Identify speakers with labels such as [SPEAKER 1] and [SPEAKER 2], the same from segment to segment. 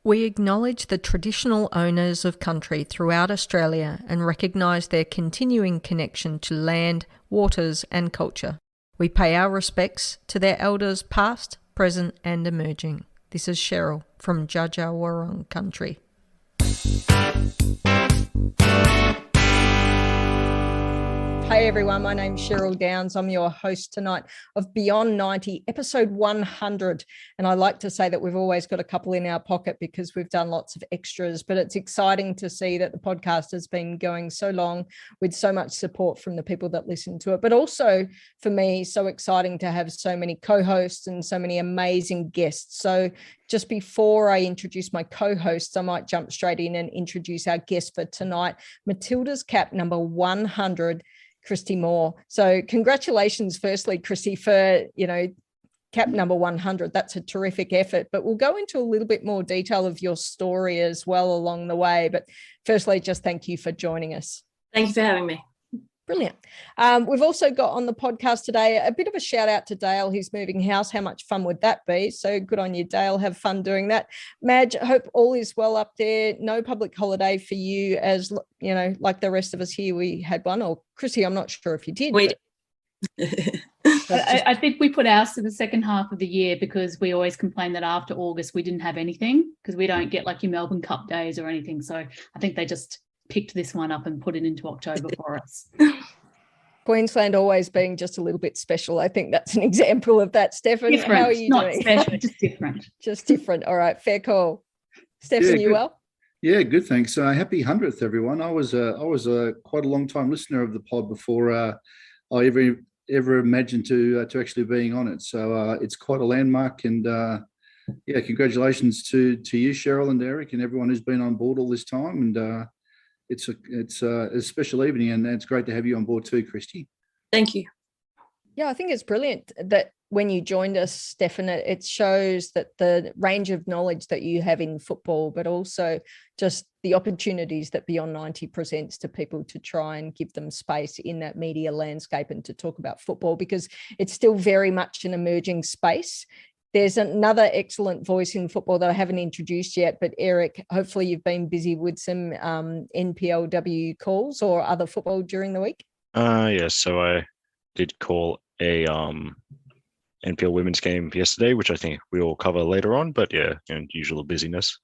[SPEAKER 1] We acknowledge the traditional owners of country throughout Australia and recognise their continuing connection to land, waters and culture. We pay our respects to their elders past, present and emerging. This is Cheryl from Dja country. Hey everyone, my name's Cheryl Downs. I'm your host tonight of Beyond 90, episode 100. And I like to say that we've always got a couple in our pocket because we've done lots of extras, but it's exciting to see that the podcast has been going so long with so much support from the people that listen to it. But also for me, so exciting to have so many co-hosts and so many amazing guests. So just before I introduce my co-hosts, I might jump straight in and introduce our guest for tonight, Matildas Cap number 100, Kristy Moore. So congratulations, firstly, Kristy, for, cap number 100. That's a terrific effort, but we'll go into a little bit more detail of your story as well along the way. But firstly, just thank you for joining us.
[SPEAKER 2] Thank you for having me.
[SPEAKER 1] Brilliant. We've also got on the podcast today a bit of a shout out to Dale, who's moving house. How much fun would that be? So good on you, Dale. Have fun doing that. Madge, I hope all is well up there. No public holiday for you, as like the rest of us here. We had one, or Kristy, I'm not sure if you did.
[SPEAKER 3] I think we put ours to the second half of the year because we always complain that after August we didn't have anything because we don't get like your Melbourne Cup days or anything. So I think they just picked this one up and put it into October for us.
[SPEAKER 1] Queensland always being just a little bit special. I think that's an example of that. Steffen,
[SPEAKER 3] different.
[SPEAKER 1] How are you
[SPEAKER 3] Not
[SPEAKER 1] doing?
[SPEAKER 3] Special, just different.
[SPEAKER 1] Just different. All right, fair call. Steffen, you well?
[SPEAKER 4] Yeah, good, thanks. Happy 100th, everyone. I was quite a long time listener of the pod before I ever imagined to actually being on it. So it's quite a landmark, and congratulations to you, Cheryl and Eric, and everyone who's been on board all this time. And it's a special evening, and it's great to have you on board too, Kristy.
[SPEAKER 2] Thank you.
[SPEAKER 1] Yeah, I think it's brilliant that when you joined us, Steffen, it shows that the range of knowledge that you have in football, but also just the opportunities that Beyond 90 presents to people to try and give them space in that media landscape and to talk about football, because it's still very much an emerging space. There's another excellent voice in football that I haven't introduced yet, but Eric, hopefully you've been busy with some NPLW calls or other football during the week.
[SPEAKER 5] Yes, so I did call a NPL women's game yesterday, which I think we'll cover later on, but yeah, usual busyness.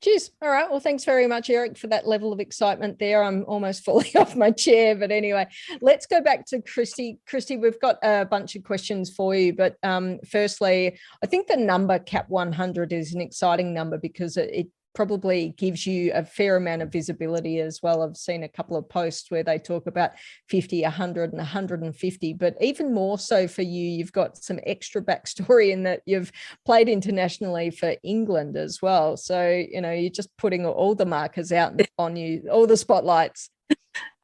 [SPEAKER 1] Cheers. All right. Well, thanks very much, Eric, for that level of excitement there. I'm almost falling off my chair. But anyway, let's go back to Kristy. Kristy, we've got a bunch of questions for you. But firstly, I think the number cap 100 is an exciting number because it probably gives you a fair amount of visibility as well. I've seen a couple of posts where they talk about 50, 100 and 150, but even more so for you, you've got some extra backstory in that you've played internationally for England as well. So, you're just putting all the markers out on you, all the spotlights.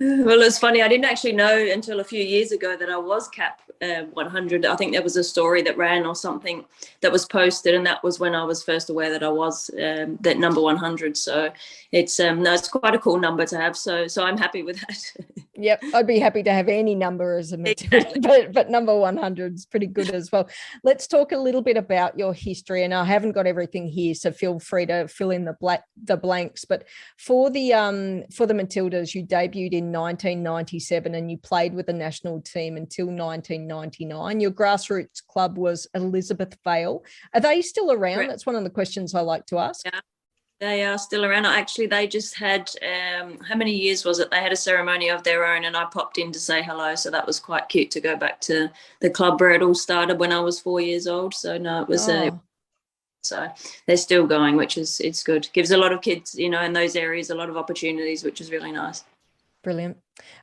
[SPEAKER 2] Well, it's funny. I didn't actually know until a few years ago that I was cap 100. I think there was a story that ran or something that was posted, and that was when I was first aware that I was that number 100. So it's it's quite a cool number to have. So I'm happy with that.
[SPEAKER 1] Yep, I'd be happy to have any number as a Matilda, but number 100 is pretty good as well. Let's talk a little bit about your history, and I haven't got everything here, so feel free to fill in the blanks. But for the Matildas, you debuted in 1997 and you played with the national team until 1999. Your grassroots club was Elizabeth Vale. Are they still around? Correct. That's one of the questions I like to ask.
[SPEAKER 2] Yeah. They are still around. Actually, they just had, how many years was it? They had a ceremony of their own and I popped in to say hello. So that was quite cute to go back to the club where it all started when I was 4 years old. So no, it was, so they're still going, which is, it's good. Gives a lot of kids, in those areas, a lot of opportunities, which is really nice.
[SPEAKER 1] Brilliant.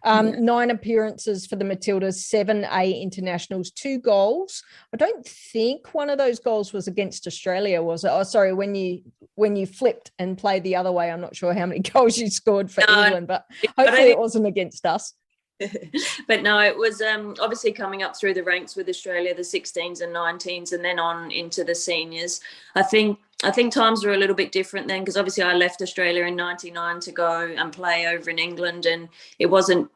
[SPEAKER 1] 9 appearances for the Matildas, 7 A internationals, 2 goals. I don't think one of those goals was against Australia, was it? Oh, sorry, when you flipped and played the other way, I'm not sure how many goals you scored for England, but hopefully it wasn't against us.
[SPEAKER 2] But no, it was obviously coming up through the ranks with Australia, the 16s and 19s, and then on into the seniors. I think times were a little bit different then because obviously I left Australia in 99 to go and play over in England, and it wasn't,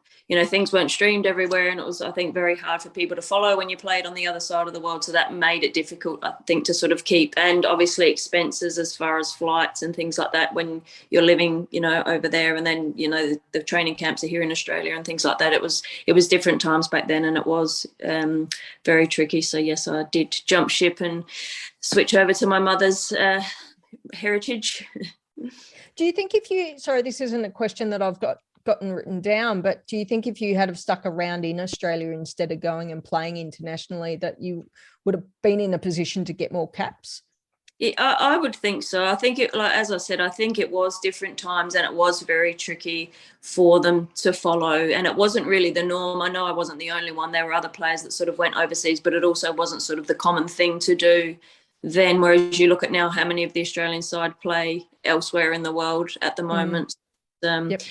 [SPEAKER 2] things weren't streamed everywhere, and it was, I think, very hard for people to follow when you played on the other side of the world. So that made it difficult, I think, to sort of keep, and obviously expenses as far as flights and things like that when you're living, over there, and then, the training camps are here in Australia and things like that. It was different times back then, and it was very tricky. So yes, I did jump ship and switch over to my mother's heritage.
[SPEAKER 1] Do you think sorry, this isn't a question that I've gotten written down, but do you think if you had have stuck around in Australia instead of going and playing internationally, that you would have been in a position to get more caps?
[SPEAKER 2] Yeah, I would think so. I think as I said, I think it was different times, and it was very tricky for them to follow, and it wasn't really the norm. I know I wasn't the only one. There were other players that sort of went overseas, but it also wasn't sort of the common thing to do then, whereas you look at now how many of the Australian side play elsewhere in the world at the moment.
[SPEAKER 1] Yep.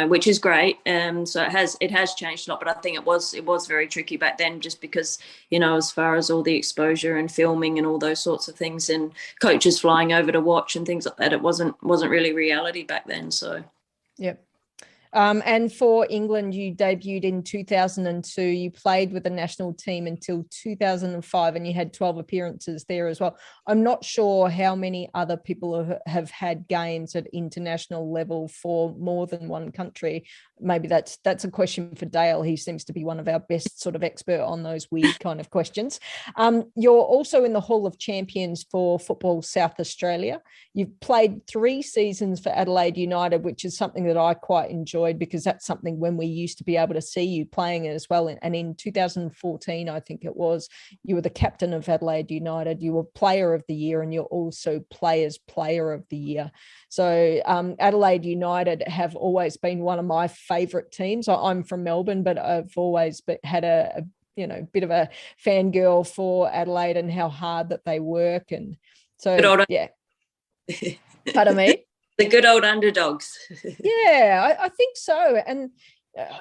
[SPEAKER 2] Which is great. So it has changed a lot, but I think it was very tricky back then, just because, as far as all the exposure and filming and all those sorts of things, and coaches flying over to watch and things like that, it wasn't really reality back then. So,
[SPEAKER 1] yep. And for England, you debuted in 2002. You played with the national team until 2005, and you had 12 appearances there as well. I'm not sure how many other people have had games at international level for more than one country. Maybe that's a question for Dale. He seems to be one of our best sort of expert on those weird kind of questions. You're also in the Hall of Champions for Football South Australia. You've played 3 seasons for Adelaide United, which is something that I quite enjoy, because that's something when we used to be able to see you playing it as well. And in 2014, I think it was, you were the captain of Adelaide United. You were player of the year, and you're also players player of the year. So Adelaide United have always been one of my favourite teams. I'm from Melbourne, but I've always had a bit of a fangirl for Adelaide and how hard that they work. And so, yeah. Pardon me?
[SPEAKER 2] The good old underdogs.
[SPEAKER 1] Yeah, I think so. And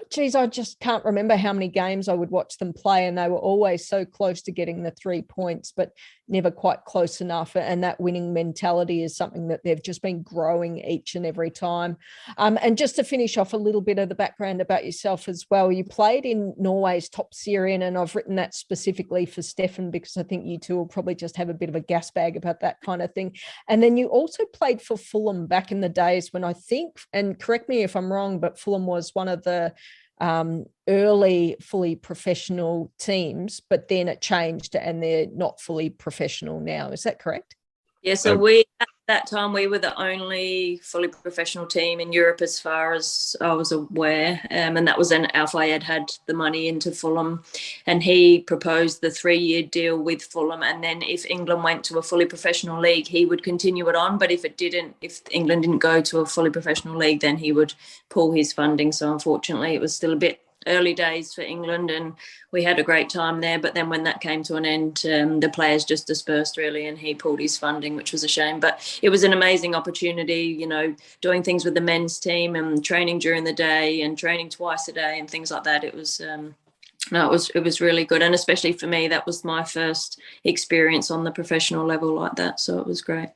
[SPEAKER 1] geez, I just can't remember how many games I would watch them play, and they were always so close to getting the 3 points, but never quite close enough. And that winning mentality is something that they've just been growing each and every time. And just to finish off a little bit of the background about yourself as well, you played in Norway's Toppserien, and I've written that specifically for Steffen because I think you two will probably just have a bit of a gas bag about that kind of thing. And then you also played for Fulham back in the days when I think, and correct me if I'm wrong, but Fulham was one of the early fully professional teams, but then it changed and they're not fully professional now. Is that correct?
[SPEAKER 2] Yeah, so at that time we were the only fully professional team in Europe as far as I was aware, and that was when Al Fayed had the money into Fulham, and he proposed the 3-year deal with Fulham, and then if England went to a fully professional league he would continue it on, but if England didn't go to a fully professional league then he would pull his funding. So unfortunately it was still a bit early days for England, and we had a great time there, but then when that came to an end, the players just dispersed really, and he pulled his funding, which was a shame. But it was an amazing opportunity, doing things with the men's team and training during the day and training twice a day and things like that. It was it was really good, and especially for me that was my first experience on the professional level like that, so it was great.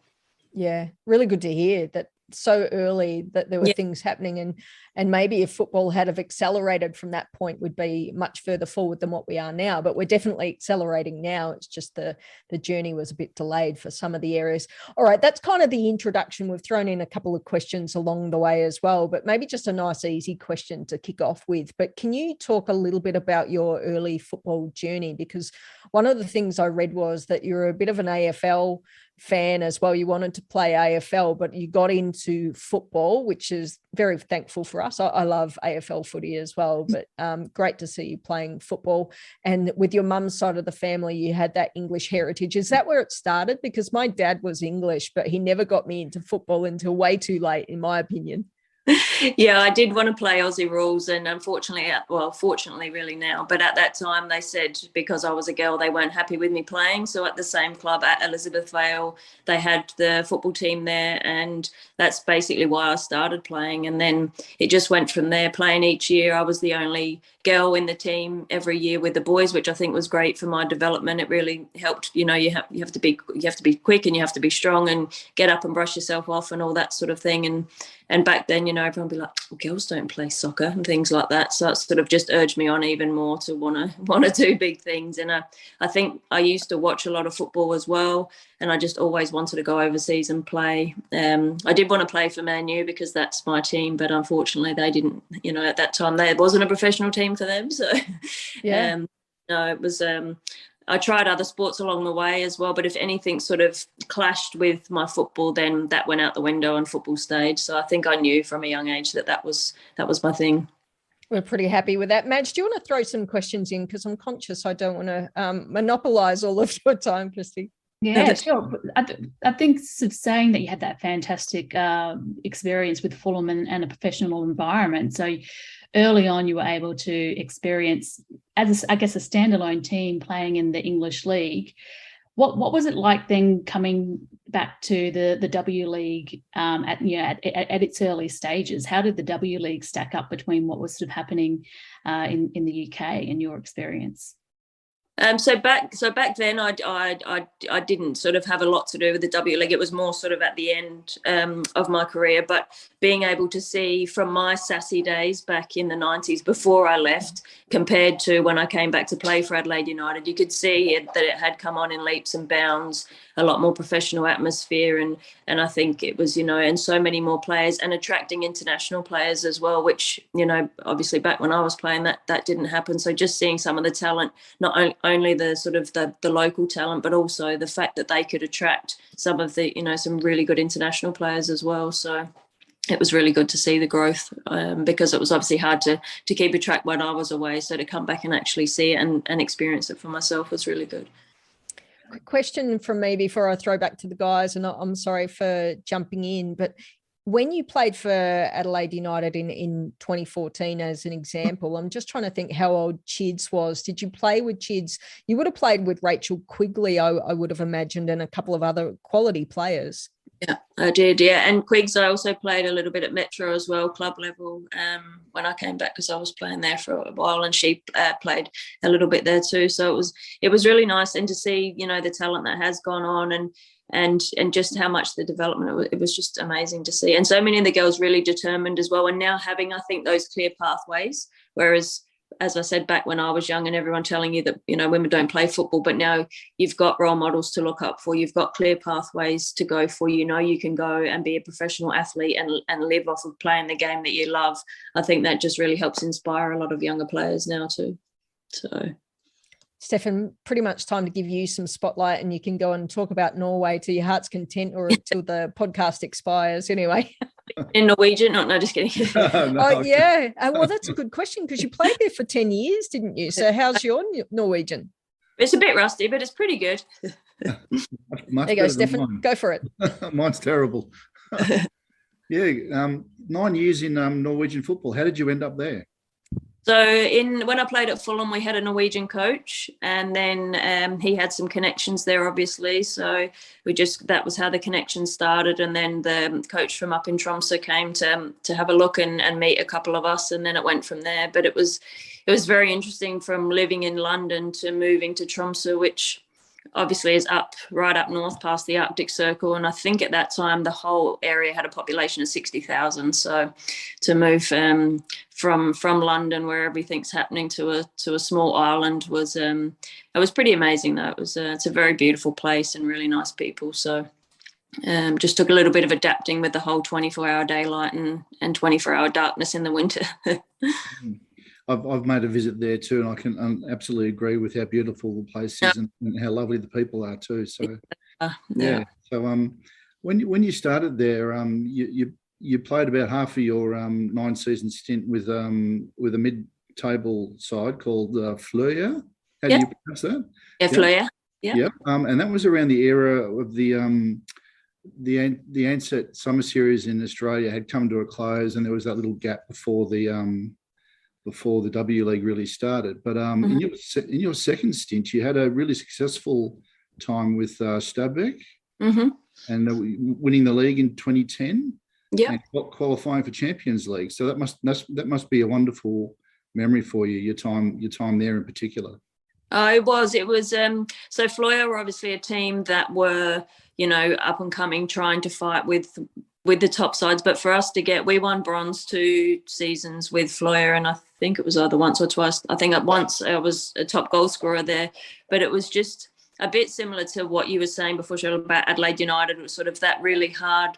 [SPEAKER 1] Yeah, really good to hear that so early that there were things happening, and maybe if football had have accelerated from that point would be much further forward than what we are now, but we're definitely accelerating now. It's just the journey was a bit delayed for some of the areas. All right, that's kind of the introduction. We've thrown in a couple of questions along the way as well, but maybe just a nice easy question to kick off with. But can you talk a little bit about your early football journey? Because one of the things I read was that you're a bit of an AFL fan as well. You wanted to play AFL, but you got into football, which is very thankful for us. I love AFL footy as well, but great to see you playing football. And with your mum's side of the family, you had that English heritage. Is that where it started? Because my dad was English, but he never got me into football until way too late, in my opinion.
[SPEAKER 2] Yeah, I did want to play Aussie rules, and fortunately really now, but at that time they said because I was a girl they weren't happy with me playing. So at the same club at Elizabeth Vale they had the football team there, and that's basically why I started playing, and then it just went from there. Playing each year, I was the only girl in the team every year with the boys, which I think was great for my development. It really helped. You have to be quick and you have to be strong and get up and brush yourself off and all that sort of thing. And back then, everyone would be like, well, girls don't play soccer and things like that. So it sort of just urged me on even more to want to do big things. And I think I used to watch a lot of football as well, and I just always wanted to go overseas and play. I did want to play for Man U because that's my team, but unfortunately they didn't, at that time there wasn't a professional team for them. So no, it was I tried other sports along the way as well, but if anything sort of clashed with my football, then that went out the window and football stayed. So I think I knew from a young age that was my thing.
[SPEAKER 1] We're pretty happy with that. Madge, do you want to throw some questions in? Because I'm conscious I don't want to monopolise all of your time, Kristy.
[SPEAKER 3] Yeah, sure. I think sort of saying that you had that fantastic experience with Fulham and a professional environment. So early on, you were able to experience, as a standalone team playing in the English League. What was it like then coming back to the W League at its early stages? How did the W League stack up between what was sort of happening in the UK in your experience?
[SPEAKER 2] So back then, I didn't sort of have a lot to do with the W League. It was more sort of at the end of my career. But being able to see from my sassy days back in the 90s before I left, compared to when I came back to play for Adelaide United, you could see that it had come on in leaps and bounds, a lot more professional atmosphere, and I think it was, and so many more players, and attracting international players as well, which, obviously back when I was playing that didn't happen. So just seeing some of the talent, not only the sort of the local talent, but also the fact that they could attract some of the, some really good international players as well. So it was really good to see the growth because it was obviously hard to keep a track when I was away. So to come back and actually see it and experience it for myself was really good.
[SPEAKER 1] Quick question from me before I throw back to the guys, and I'm sorry for jumping in, but when you played for Adelaide United in 2014, as an example, I'm just trying to think how old Chids was. Did you play with Chids? You would have played with Rachel Quigley, I would have imagined, and a couple of other quality players.
[SPEAKER 2] Yeah, I did. Yeah. And Quigs, I also played a little bit at Metro as well, club level, when I came back, because I was playing there for a while, and she played a little bit there too. So it was really nice, and to see, the talent that has gone on and just how much the development, it was just amazing to see. And so many of the girls really determined as well. And now having, I think, those clear pathways, whereas, as I said, back when I was young and everyone telling you that, women don't play football, but now you've got role models to look up for. You've got clear pathways to go for. You can go and be a professional athlete and live off of playing the game that you love. I think that just really helps inspire a lot of younger players now too. So,
[SPEAKER 1] Steffen, pretty much time to give you some spotlight, and you can go and talk about Norway to your heart's content or until the podcast expires anyway.
[SPEAKER 2] In Norwegian? No, just kidding.
[SPEAKER 1] No. Oh, yeah. Well, that's a good question because you played there for 10 years, didn't you? So how's your Norwegian?
[SPEAKER 2] It's a bit rusty, but it's pretty good.
[SPEAKER 1] There you go, Steffen. Go for it.
[SPEAKER 4] Mine's terrible. Yeah, 9 years in Norwegian football. How did you end up there?
[SPEAKER 2] So when I played at Fulham, we had a Norwegian coach, and then he had some connections there, obviously. So that was how the connection started. And then the coach from up in Tromsø came to have a look and meet a couple of us, and then it went from there. But it was very interesting from living in London to moving to Tromsø, which obviously is right up north past the Arctic Circle. And I think at that time the whole area had a population of 60,000. So to move from London, where everything's happening, to a small island was it was pretty amazing though. It's a very beautiful place and really nice people. So just took a little bit of adapting with the whole 24-hour daylight and 24-hour darkness in the winter.
[SPEAKER 4] I've made a visit there too, and I can absolutely agree with how beautiful the place is and how lovely the people are too. So, yeah. So, when you started there, you played about half of your 9-season stint with a mid-table side called Fløya. How do you pronounce that?
[SPEAKER 2] Yeah, Fløya. Yeah.
[SPEAKER 4] And that was around the era of the Ansett summer series in Australia had come to a close, and there was that little gap before the W League really started. But in your second stint, you had a really successful time with Stabæk, and winning the league in 2010. Yeah, and qualifying for Champions League. So that must be a wonderful memory for you. Your time there in particular.
[SPEAKER 2] It was. So Fløya were obviously a team that were, up and coming, trying to fight with with the top sides. But for us we won bronze 2 seasons with Floyer, and I think it was either once or twice. I think at once I was a top goal scorer there, but it was just a bit similar to what you were saying before, Cheryl, about Adelaide United. It was sort of that really hard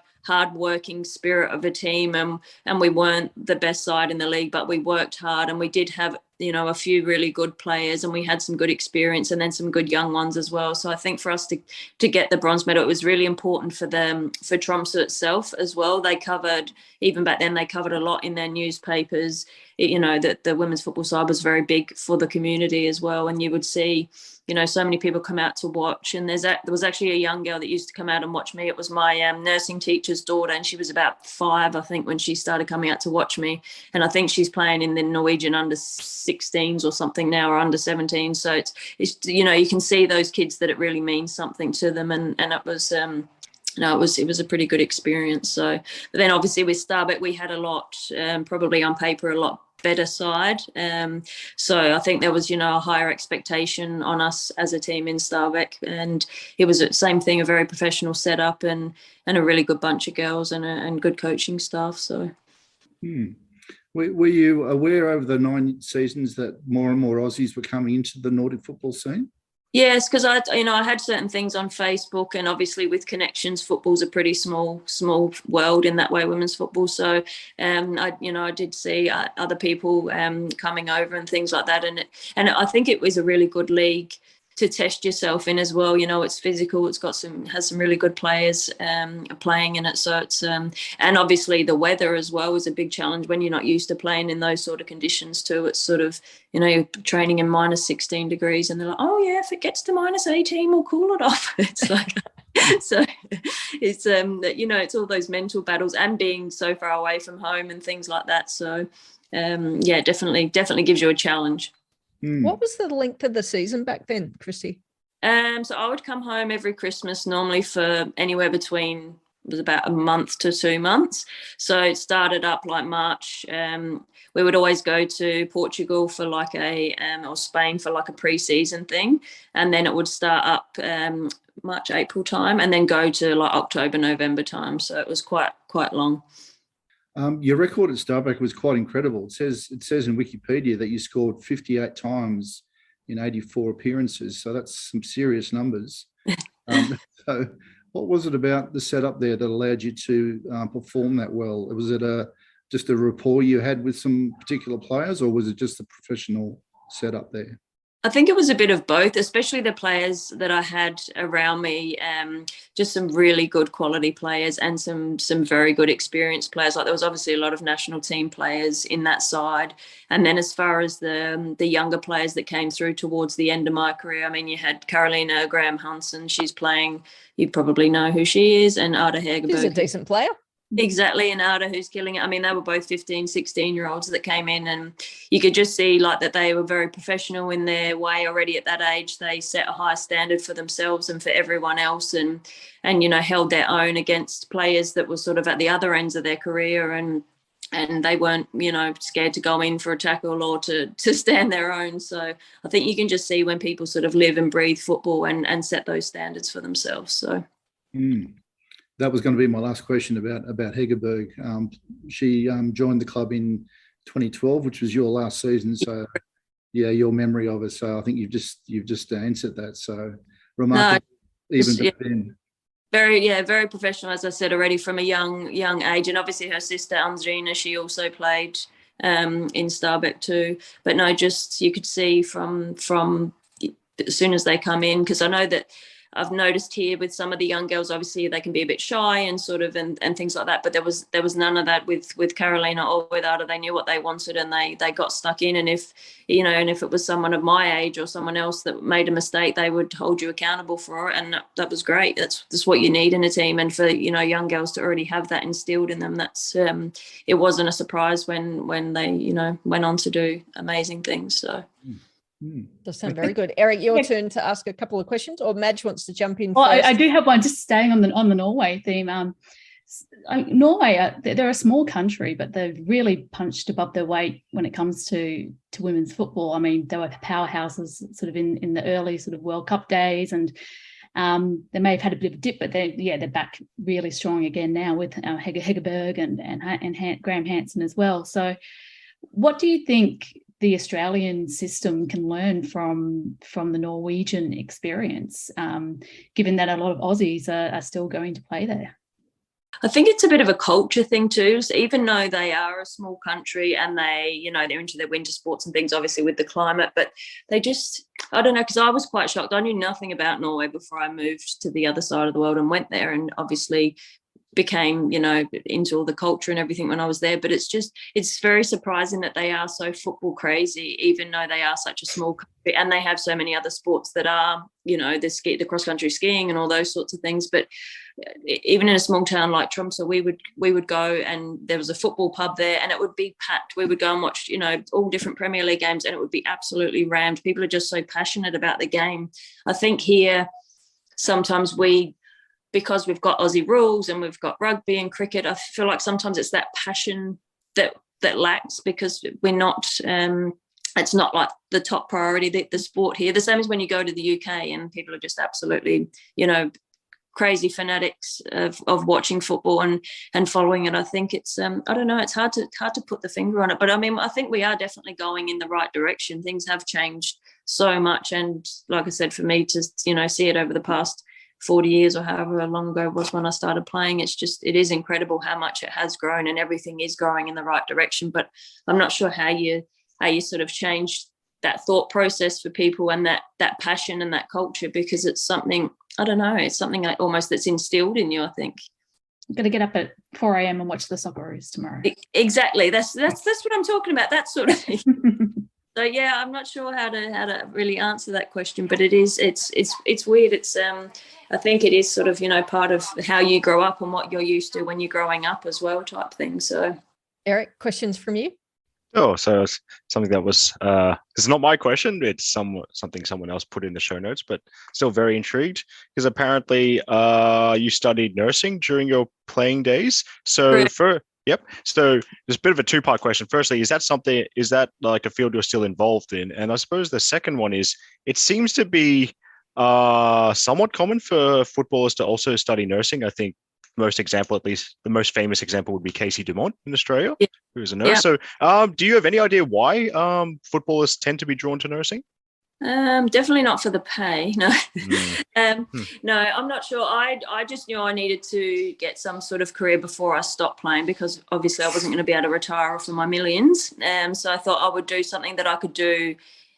[SPEAKER 2] working spirit of a team, and we weren't the best side in the league, but we worked hard, and we did have, you know, a few really good players, and we had some good experience and then some good young ones as well. So I think for us to get the bronze medal, it was really important for Tromsø itself as well. They covered, even back then, they covered a lot in their newspapers. You know, that the women's football side was very big for the community as well, and you would see, you know, so many people come out to watch. And there was actually a young girl that used to come out and watch me. It was my nursing teacher's daughter, and she was about 5, I think, when she started coming out to watch me. And I think she's playing in the Norwegian under 16s or something now, or under 17. So it's you know, you can see those kids that it really means something to them, and it was it was a pretty good experience. So, but then obviously with Stabæk, we had a lot, probably on paper, a lot better side. So I think there was, you know, a higher expectation on us as a team in Stabæk, and it was the same thing, a very professional setup and a really good bunch of girls and good coaching staff. So.
[SPEAKER 4] Were you aware over the 9 seasons that more and more Aussies were coming into the Nordic football scene?
[SPEAKER 2] Yes, because I had certain things on Facebook, and obviously with connections, football's a pretty small world in that way, women's football. So, I did see other people coming over and things like that, and I think it was a really good league to test yourself in as well. You know, it's physical. It's has some really good players playing in it. So it's and obviously the weather as well is a big challenge when you're not used to playing in those sort of conditions too. It's sort of, you know, you're training in minus 16 degrees, and they're like, oh yeah, if it gets to minus 18, we'll cool it off. It's like, so it's you know, it's all those mental battles and being so far away from home and things like that. So yeah, definitely gives you a challenge.
[SPEAKER 1] What was the length of the season back then, Kristy?
[SPEAKER 2] So I would come home every Christmas, normally for anywhere between, it was about a month to 2 months. So it started up like March. We would always go to Portugal for like or Spain for like a pre-season thing, and then it would start up March, April time, and then go to like October, November time. So it was quite long.
[SPEAKER 4] Your record at Stabæk was quite incredible. It says in Wikipedia that you scored 58 times in 84 appearances. So that's some serious numbers. So what was it about the setup there that allowed you to perform that well? Was it just a rapport you had with some particular players, or was it just a professional setup there?
[SPEAKER 2] I think it was a bit of both, especially the players that I had around me, just some really good quality players and some very good experienced players. Like there was obviously a lot of national team players in that side. And then as far as the younger players that came through towards the end of my career, I mean, you had Carolina Graham Hansen, she's playing, you probably know who she is, and Ada Hegerberg.
[SPEAKER 1] She's a decent player.
[SPEAKER 2] Exactly, and Ada, who's killing it. I mean, they were both 15, 16-year-olds that came in, and you could just see like that they were very professional in their way already at that age. They set a high standard for themselves and for everyone else, and you know, held their own against players that were sort of at the other ends of their career, and they weren't, you know, scared to go in for a tackle or to stand their own. So I think you can just see when people sort of live and breathe football and set those standards for themselves. So.
[SPEAKER 4] That was going to be my last question about Hegerberg. She joined the club in 2012, which was your last season. So, yeah, your memory of it. So I think you've just answered that. So remarkable, back then.
[SPEAKER 2] Very professional, as I said already, from a young age. And obviously her sister Andrina, she also played in Stabæk too. But no, just you could see from as soon as they come in, because I know that I've noticed here with some of the young girls, obviously they can be a bit shy and sort of and things like that. But there was none of that with Carolina or with Ada. They knew what they wanted and they got stuck in. And if it was someone of my age or someone else that made a mistake, they would hold you accountable for it. And that was great. That's what you need in a team. And for, you know, young girls to already have that instilled in them, that's it wasn't a surprise when they, you know, went on to do amazing things. So.
[SPEAKER 1] Does sound very good. Eric, your turn to ask a couple of questions, or Madge wants to jump in
[SPEAKER 3] first.
[SPEAKER 1] I
[SPEAKER 3] do have one, just staying on the Norway theme. Norway, they're a small country, but they've really punched above their weight when it comes to women's football. I mean, they were powerhouses sort of in the early sort of World Cup days, and They may have had a bit of a dip, but they're back really strong again now with Hegerberg and Graham Hansen as well. So what do you think the Australian system can learn from the Norwegian experience, given that a lot of Aussies are still going to play there?
[SPEAKER 2] I think it's a bit of a culture thing too. So even though they are a small country and they, they're into their winter sports and things, obviously with the climate, but they just, I don't know, because I was quite shocked. I knew nothing about Norway before I moved to the other side of the world and went there, and obviously became, into all the culture and everything when I was there. But it's very surprising that they are so football crazy, even though they are such a small country, and they have so many other sports that are, the cross-country skiing and all those sorts of things. But even in a small town like Tromsø, we would go, and there was a football pub there, and it would be packed. We would go and watch, all different Premier League games, and it would be absolutely rammed. People are just so passionate about the game. I think here sometimes because we've got Aussie rules and we've got rugby and cricket, I feel like sometimes it's that passion that lacks, because we're not, it's not like the top priority, the sport here. The same as when you go to the UK and people are just absolutely, crazy fanatics of watching football and following it. I think it's, I don't know, it's hard to put the finger on it. But I mean, I think we are definitely going in the right direction. Things have changed so much. And like I said, for me to, see it over the past 40 years or however long ago it was when I started playing, it is incredible how much it has grown, and everything is growing in the right direction. But I'm not sure how you sort of changed that thought process for people and that passion and that culture, because it's something, I don't know, it's something like almost that's instilled in you, I think.
[SPEAKER 3] I'm going to get up at 4 a.m. and watch the Socceroos tomorrow.
[SPEAKER 2] Exactly. That's what I'm talking about, that sort of thing. So yeah, I'm not sure how to really answer that question, but it's weird. It's I think it is sort of, part of how you grow up and what you're used to when you're growing up as well, type thing. So
[SPEAKER 1] Eric, questions from you?
[SPEAKER 5] Oh, so it's something that was it's not my question. It's something someone else put in the show notes, but still very intrigued, because apparently you studied nursing during your playing days. So Yep. So there's a bit of a two-part question. Firstly, is that like a field you're still involved in? And I suppose the second one is, it seems to be somewhat common for footballers to also study nursing. I think the most famous example would be Casey Dumont in Australia, who's a nurse. Yeah. So do you have any idea why footballers tend to be drawn to nursing?
[SPEAKER 2] Definitely not for the pay. No. No, I'm not sure. I just knew I needed to get some sort of career before I stopped playing, because obviously I wasn't going to be able to retire for my millions. So I thought I would do something that I could do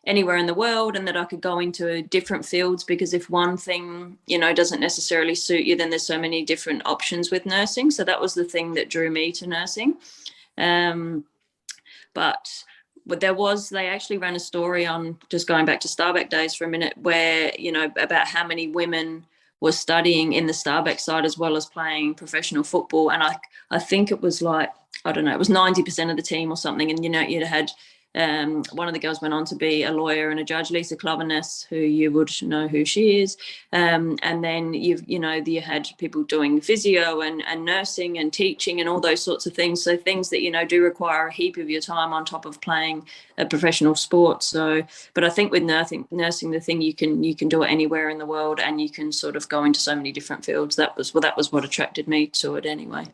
[SPEAKER 2] anywhere in the world, and that I could go into different fields, because if one thing, doesn't necessarily suit you, then there's so many different options with nursing. So that was the thing that drew me to nursing. But they actually ran a story on, just going back to Starbeck days for a minute, where, about how many women were studying in the Starbeck side as well as playing professional football. And I think it was like, I don't know, it was 90% of the team or something. And, you'd had one of the girls went on to be a lawyer and a judge, Lisa Cloveness, who you would know who she is. And then you had people doing physio and nursing and teaching and all those sorts of things. So things that, do require a heap of your time on top of playing a professional sport. So, but I think with nursing, the thing you can do it anywhere in the world, and you can sort of go into so many different fields. That was what attracted me to it anyway.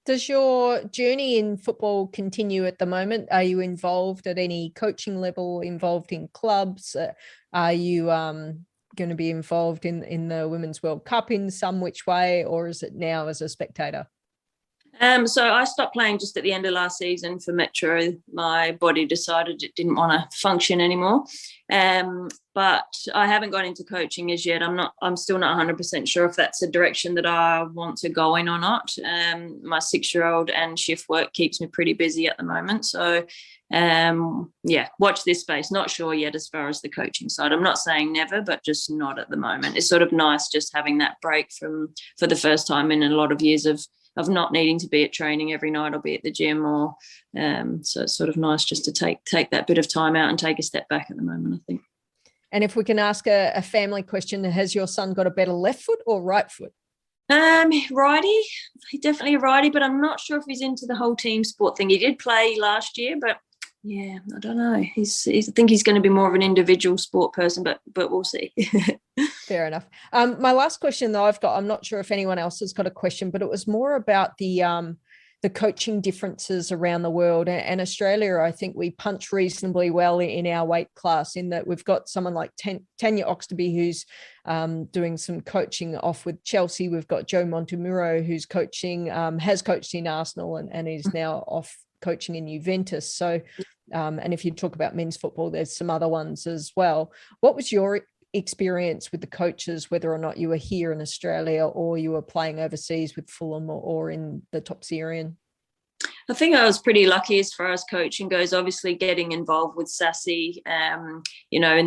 [SPEAKER 1] Does your journey in football continue at the moment? Are you involved at any coaching level, involved in clubs? Are you going to be involved in the Women's World Cup in some which way, or is it now as a spectator?
[SPEAKER 2] So I stopped playing just at the end of last season for Metro. My body decided it didn't want to function anymore. But I haven't gone into coaching as yet. I'm still not 100% sure if that's a direction that I want to go in or not. My 6-year-old and shift work keeps me pretty busy at the moment. So watch this space. Not sure yet as far as the coaching side. I'm not saying never, but just not at the moment. It's sort of nice just having that break for the first time in a lot of years of not needing to be at training every night or be at the gym, or so it's sort of nice just to take that bit of time out and take a step back at the moment, I think.
[SPEAKER 1] And if we can ask a family question, has your son got a better left foot or right foot?
[SPEAKER 2] Righty, definitely a righty, but I'm not sure if he's into the whole team sport thing. He did play last year, but Yeah, I don't know. I think he's going to be more of an individual sport person, but we'll see.
[SPEAKER 1] Fair enough. My last question that I've got, I'm not sure if anyone else has got a question, but it was more about the coaching differences around the world. And Australia, I think we punch reasonably well in our weight class, in that we've got someone like Tanya Oxtoby, who's doing some coaching off with Chelsea. We've got Joe Montemuro, who's coaching, has coached in Arsenal and is now off coaching in Juventus. So, and if you talk about men's football, there's some other ones as well. What was your experience with the coaches, whether or not you were here in Australia or you were playing overseas with Fulham or in the Toppserien?
[SPEAKER 2] I think I was pretty lucky as far as coaching goes. Obviously, getting involved with Sassy, in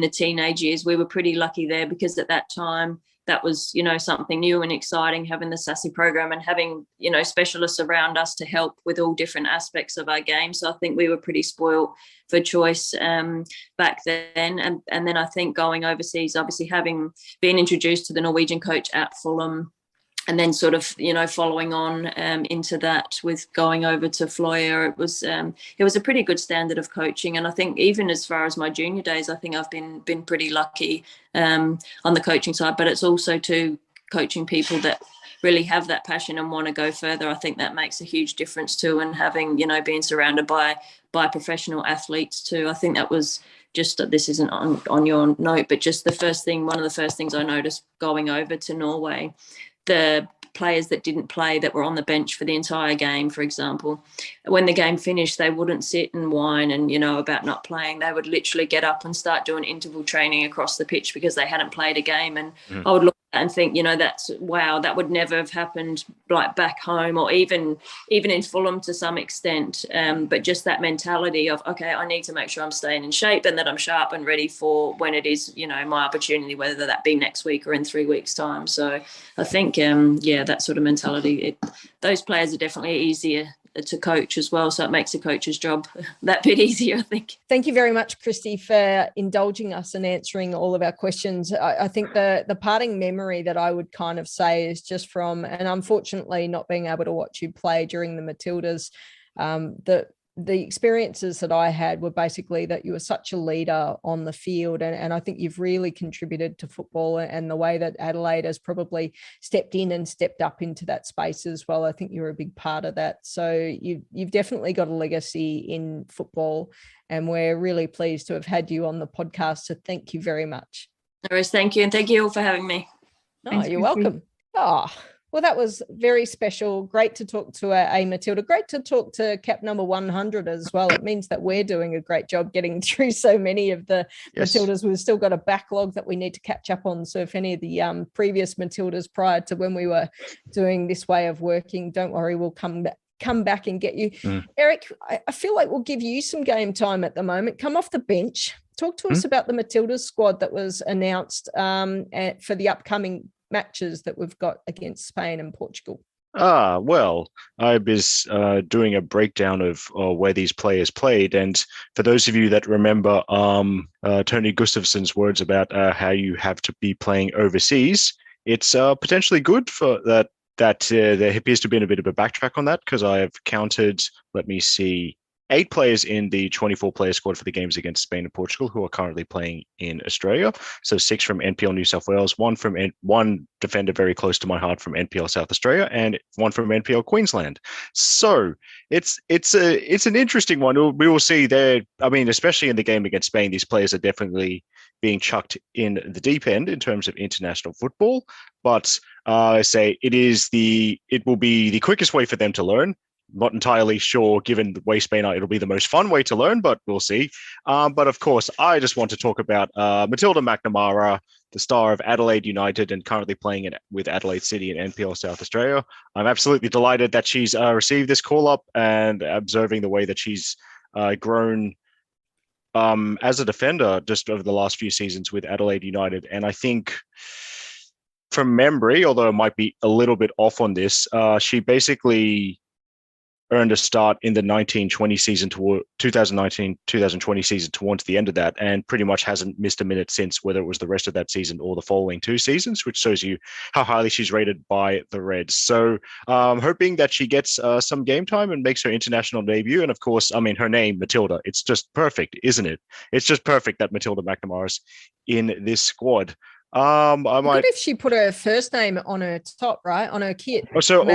[SPEAKER 2] the teenage years, we were pretty lucky there, because at that time, that was, something new and exciting, having the Sassy program and having, specialists around us to help with all different aspects of our game. So I think we were pretty spoiled for choice back then. And then I think going overseas, obviously having been introduced to the Norwegian coach at Fulham, and then sort of, following on into that with going over to Fleuer, it was a pretty good standard of coaching. And I think even as far as my junior days, I think I've been pretty lucky on the coaching side. But it's also to coaching people that really have that passion and want to go further. I think that makes a huge difference too. And having, being surrounded by professional athletes too. I think that was just, this isn't on your note, but just one of the first things I noticed going over to Norway, the players that didn't play, that were on the bench for the entire game, for example, when the game finished, they wouldn't sit and whine and, about not playing. They would literally get up and start doing interval training across the pitch because they hadn't played a game. And I would look at that and think, that's, wow, that would never have happened like back home, or even in Fulham to some extent. But just that mentality of, okay, I need to make sure I'm staying in shape and that I'm sharp and ready for when it is, my opportunity, whether that be next week or in 3 weeks' time. So I think, that sort of mentality, those players are definitely easier to coach as well. So it makes a coach's job that bit easier, I think.
[SPEAKER 1] Thank you very much, Kristy, for indulging us and answering all of our questions. I think the parting memory that I would kind of say is just from, and unfortunately not being able to watch you play during the Matildas, the experiences that I had were basically that you were such a leader on the field. And I think you've really contributed to football, and the way that Adelaide has probably stepped in and stepped up into that space as well. I think you're a big part of that. So you've definitely got a legacy in football, and we're really pleased to have had you on the podcast. So thank you very much.
[SPEAKER 2] No worries, thank you. And thank you all for having me.
[SPEAKER 1] Oh,
[SPEAKER 3] Thanks,
[SPEAKER 1] you're
[SPEAKER 3] Kristy.
[SPEAKER 1] welcome. Oh, well, that was very special. Great to talk to a Matilda. Great to talk to Cap number 100 as well. It means that we're doing a great job getting through so many of the Matildas. We've still got a backlog that we need to catch up on. So if any of the previous Matildas prior to when we were doing this way of working, don't worry, we'll come back and get you. Eric, I feel like we'll give you some game time at the moment. Come off the bench. Talk to us about the Matildas squad that was announced for the upcoming matches that we've got against Spain and Portugal.
[SPEAKER 5] Well, I was doing a breakdown of where these players played. And for those of you that remember Tony Gustafsson's words about how you have to be playing overseas, it's potentially good for that there appears to be a bit of a backtrack on that, because I have counted, 8 players in the 24-player squad for the games against Spain and Portugal who are currently playing in Australia. So 6 from NPL New South Wales, one defender very close to my heart from NPL South Australia, and 1 from NPL Queensland. So it's an interesting one. We will see there. I mean, especially in the game against Spain, these players are definitely being chucked in the deep end in terms of international football. But I say it will be the quickest way for them to learn. Not entirely sure, given the way Spain are, it'll be the most fun way to learn, but we'll see. But of course, I just want to talk about Matilda McNamara, the star of Adelaide United and currently playing with Adelaide City in NPL South Australia. I'm absolutely delighted that she's received this call-up, and observing the way that she's grown as a defender just over the last few seasons with Adelaide United. And I think, from memory, although it might be a little bit off on this, she basically earned a start in the 1920 season toward 2019-2020 season towards the end of that, and pretty much hasn't missed a minute since, whether it was the rest of that season or the following 2 seasons, which shows you how highly she's rated by the Reds. So hoping that she gets some game time and makes her international debut. And of course, I mean, her name, Matilda, it's just perfect, isn't it? It's just perfect that Matilda McNamara's in this squad. I might.
[SPEAKER 1] Good if she put her first name on her top, right, on her kit.
[SPEAKER 5] Oh, so
[SPEAKER 3] I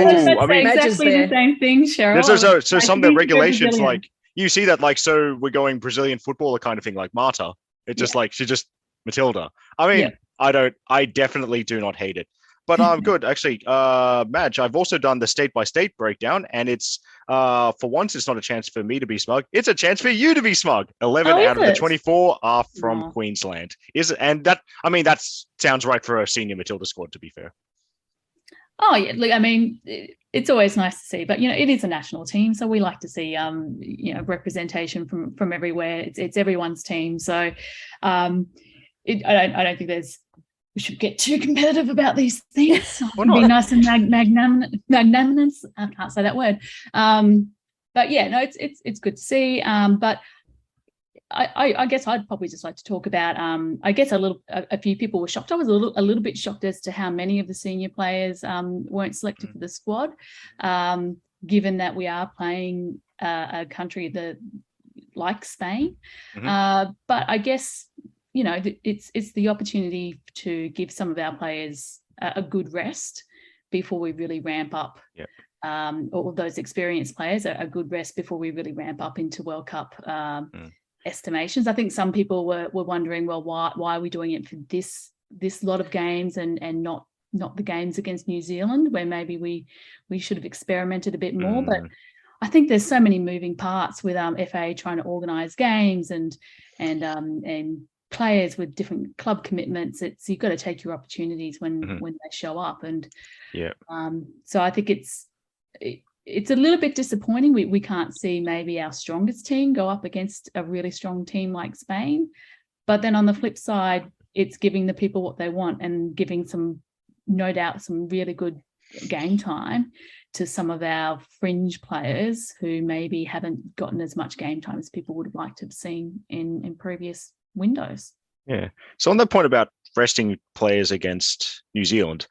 [SPEAKER 3] mean, exactly the same thing, Cheryl.
[SPEAKER 5] So some of the regulations, like you see that, like, so we're going Brazilian footballer kind of thing, like Marta. It's just like she's just Matilda. I mean, I definitely do not hate it. But good, actually, Madge, I've also done the state-by-state breakdown, and it's for once, it's not a chance for me to be smug. It's a chance for you to be smug. 11 out of the 24 are from Queensland. And that, I mean, that sounds right for a senior Matilda squad, to be fair.
[SPEAKER 3] Oh, yeah. Look, I mean, it's always nice to see, but, you know, it is a national team. So we like to see, you know, representation from everywhere. It's everyone's team. So I don't think we should get too competitive about these things. Be nice and magnanimous. I can't say that word. But yeah, no, it's good to see. But I guess I'd probably just like to talk about. I guess a few people were shocked. I was a little bit shocked as to how many of the senior players weren't selected for the squad, given that we are playing a country like Spain. But I guess, you know, it's the opportunity to give some of our players a good rest before we really ramp up. All those experienced players a good rest before we really ramp up into World Cup estimations. I think some people were wondering, well, why are we doing it for this lot of games and not the games against New Zealand, where maybe we should have experimented a bit more. But I think there's so many moving parts with FA trying to organise games and players with different club commitments. You've got to take your opportunities when they show up. And so I think it's a little bit disappointing. We can't see maybe our strongest team go up against a really strong team like Spain. But then on the flip side, it's giving the people what they want and giving no doubt some really good game time to some of our fringe players who maybe haven't gotten as much game time as people would have liked to have seen in previous windows. Yeah.
[SPEAKER 5] So on that point about resting players against New Zealand,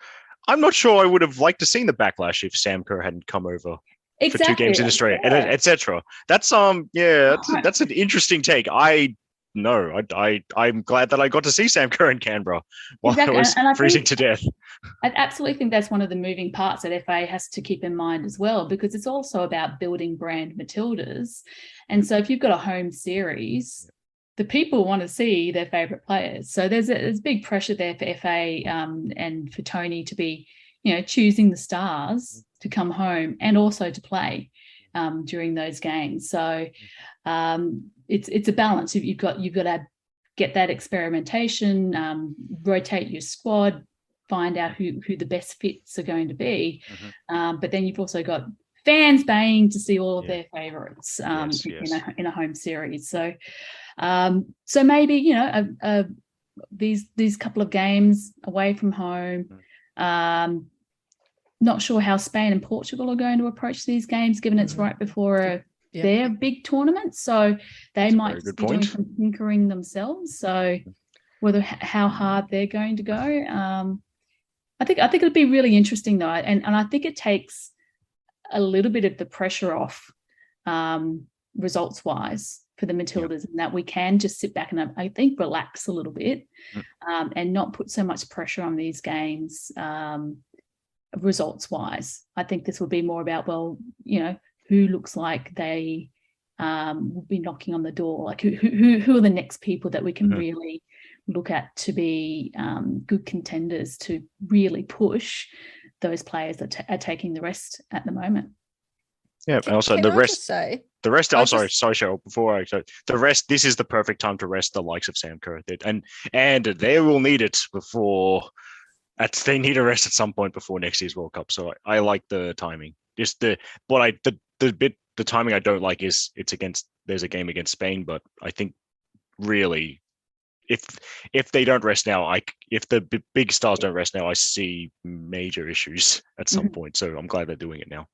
[SPEAKER 5] I'm not sure I would have liked to seen the backlash if Sam Kerr hadn't come over for 2 games in Australia, etc. That's that's an interesting take. I'm glad that I got to see Sam Kerr in Canberra while I was freezing to death.
[SPEAKER 3] I absolutely think that's one of the moving parts that FA has to keep in mind as well, because it's also about building brand Matildas. And so if you've got a home series, the people want to see their favourite players. So there's big pressure there for FA and for Tony to be, you know, choosing the stars to come home and also to play during those games. So it's a balance. You've got to get that experimentation, rotate your squad, find out who the best fits are going to be. But then you've also got fans baying to see all of their favourites in a home series. So maybe, you know, these couple of games away from home. Not sure how Spain and Portugal are going to approach these games, given it's right before their big tournament. So they might be doing some tinkering themselves. So how hard they're going to go. I think it'll be really interesting though, and I think it takes a little bit of the pressure off results wise for the Matildas, and that we can just sit back and I think relax a little bit and not put so much pressure on these games results wise. I think this will be more about, well, you know, who looks like they will be knocking on the door, like who are the next people that we can really look at to be good contenders to really push those players that are taking the rest at the moment.
[SPEAKER 5] Yeah, and also the rest. Oh, sorry, Cheryl. The rest. This is the perfect time to rest the likes of Sam Kerr, and they will need it before. They need a rest at some point before next year's World Cup. So I like the timing. Just the timing I don't like is there's a game against Spain, but I think really if they don't rest now, if the big stars don't rest now, I see major issues at some point. So I'm glad they're doing it now.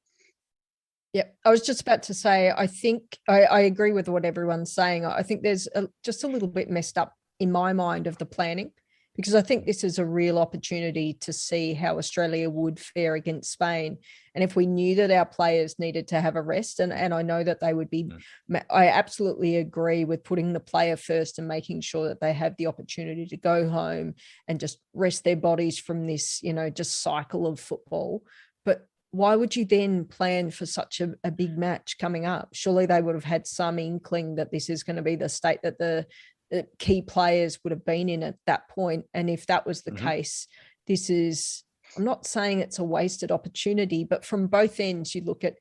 [SPEAKER 1] Yep. I was just about to say, I think I agree with what everyone's saying. I think there's just a little bit messed up in my mind of the planning, because I think this is a real opportunity to see how Australia would fare against Spain. And if we knew that our players needed to have a rest, and I know that they would be, I absolutely agree with putting the player first and making sure that they have the opportunity to go home and just rest their bodies from this, just cycle of football. But why would you then plan for such a big match coming up? Surely they would have had some inkling that this is going to be the state that the key players would have been in at that point. And if that was the case, this is, I'm not saying it's a wasted opportunity, but from both ends, you look at,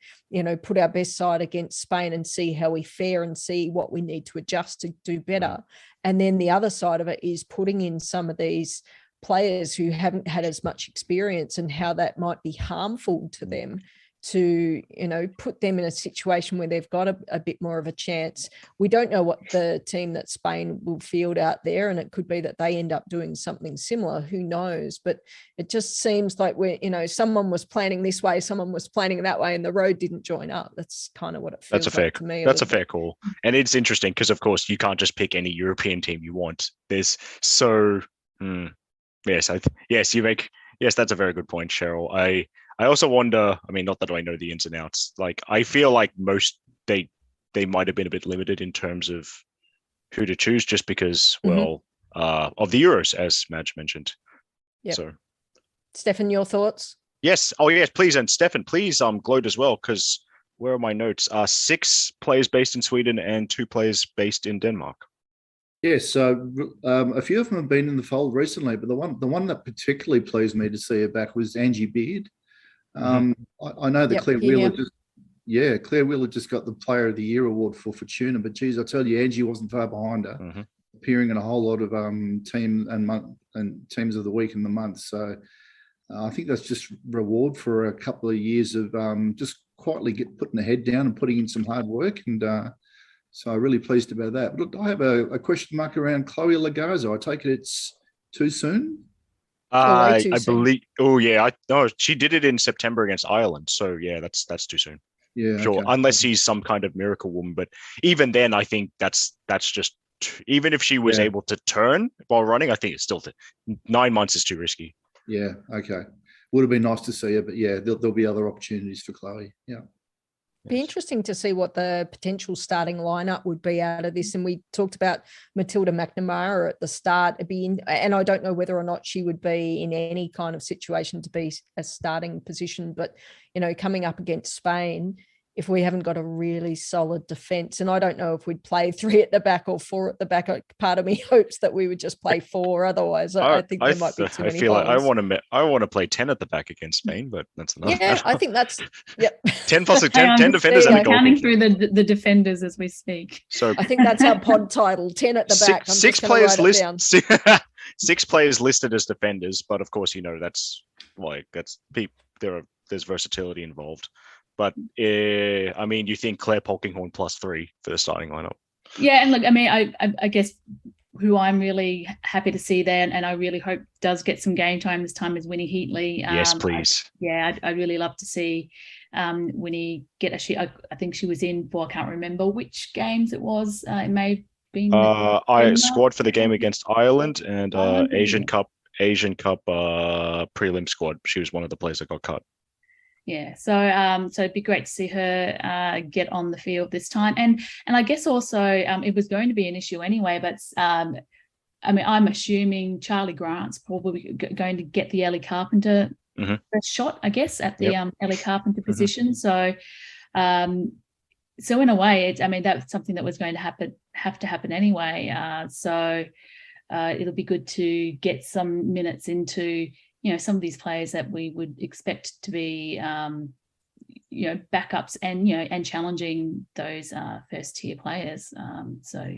[SPEAKER 1] put our best side against Spain and see how we fare and see what we need to adjust to do better. And then the other side of it is putting in some of these players who haven't had as much experience and how that might be harmful to them, to put them in a situation where they've got a bit more of a chance. We don't know what the team that Spain will field out there, and it could be that they end up doing something similar, who knows. But it just seems like someone was planning this way, someone was planning that way, and the road didn't join up. That's kind of what it feels like to me.
[SPEAKER 5] That's a fair call. And it's interesting because, of course, you can't just pick any European team you want. There's so yes, that's a very good point, Cheryl. I also wonder, not that I know the ins and outs, like I feel like most they might have been a bit limited in terms of who to choose, just because, of the Euros, as Madge mentioned.
[SPEAKER 1] Yeah.
[SPEAKER 5] So,
[SPEAKER 1] Steffen, your thoughts?
[SPEAKER 5] Yes. Oh, yes, please. And Steffen, please gloat as well, because where are my notes? 6 players based in Sweden and 2 players based in Denmark.
[SPEAKER 4] Yes, so a few of them have been in the fold recently, but the one that particularly pleased me to see her back was Angie Beard. I know that Claire Wheeler just got the Player of the Year award for Fortuna, but geez, I tell you, Angie wasn't far behind her, appearing in a whole lot of team and teams of the week and the month. So I think that's just reward for a couple of years of just quietly putting the head down and putting in some hard work, and so I'm really pleased about that. But look, I have a question mark around Chloe Lagarza. I take it it's too soon?
[SPEAKER 5] I believe. Oh yeah, she did it in September against Ireland. So yeah, that's too soon.
[SPEAKER 4] Yeah,
[SPEAKER 5] sure.
[SPEAKER 4] Okay.
[SPEAKER 5] Unless she's some kind of miracle woman, but even then, I think that's just, even if she was able to turn while running, I think it's still 9 months is too risky.
[SPEAKER 4] Yeah. Okay. Would have been nice to see her, but yeah, there'll be other opportunities for Chloe. Yeah.
[SPEAKER 1] Be interesting to see what the potential starting lineup would be out of this. And we talked about Matilda McNamara at the start. And I don't know whether or not she would be in any kind of situation to be a starting position, but coming up against Spain, if we haven't got a really solid defence, and I don't know if we'd play 3 at the back or 4 at the back. Part of me hopes that we would just play 4. Otherwise, I think there might be too many.
[SPEAKER 5] I feel like I want to play 10 at the back against Spain, but that's enough.
[SPEAKER 1] Yeah, I think that's
[SPEAKER 5] 10 plus 10 defenders and a goalkeeper.
[SPEAKER 3] Counting through the defenders as we speak.
[SPEAKER 1] So I think that's our pod title: 10 at the back.
[SPEAKER 5] Six players listed. 6 players listed as defenders, but of course, there's versatility involved. But you think Claire Polkinghorne +3 for the starting lineup? Yeah,
[SPEAKER 3] and look, I guess who I'm really happy to see there, and I really hope does get some game time this time, is Winnie Heatley.
[SPEAKER 5] Yes, please.
[SPEAKER 3] I'd really love to see Winnie get I think she was in for, I can't remember which games it was. It may have been.
[SPEAKER 5] I squad for the game against Ireland and Asian Cup prelim squad. She was one of the players that got cut.
[SPEAKER 3] Yeah, so it'd be great to see her get on the field this time, and I guess also it was going to be an issue anyway. But I'm assuming Charlie Grant's probably going to get the Ellie Carpenter shot, I guess, at the Ellie Carpenter position. So in a way, that's something that was going to have to happen anyway. So it'll be good to get some minutes into some of these players that we would expect to be, backups and challenging those first tier players. So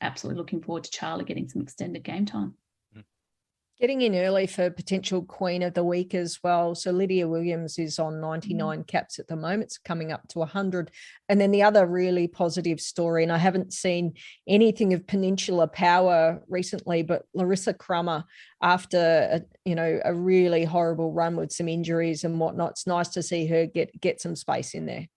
[SPEAKER 3] absolutely looking forward to Charlie getting some extended game time.
[SPEAKER 1] Getting in early for potential Queen of the Week as well. So Lydia Williams is on 99 caps at the moment. It's coming up to 100. And then the other really positive story, and I haven't seen anything of Peninsula Power recently, but Larissa Crummer, after a really horrible run with some injuries and whatnot, it's nice to see her get some space in there.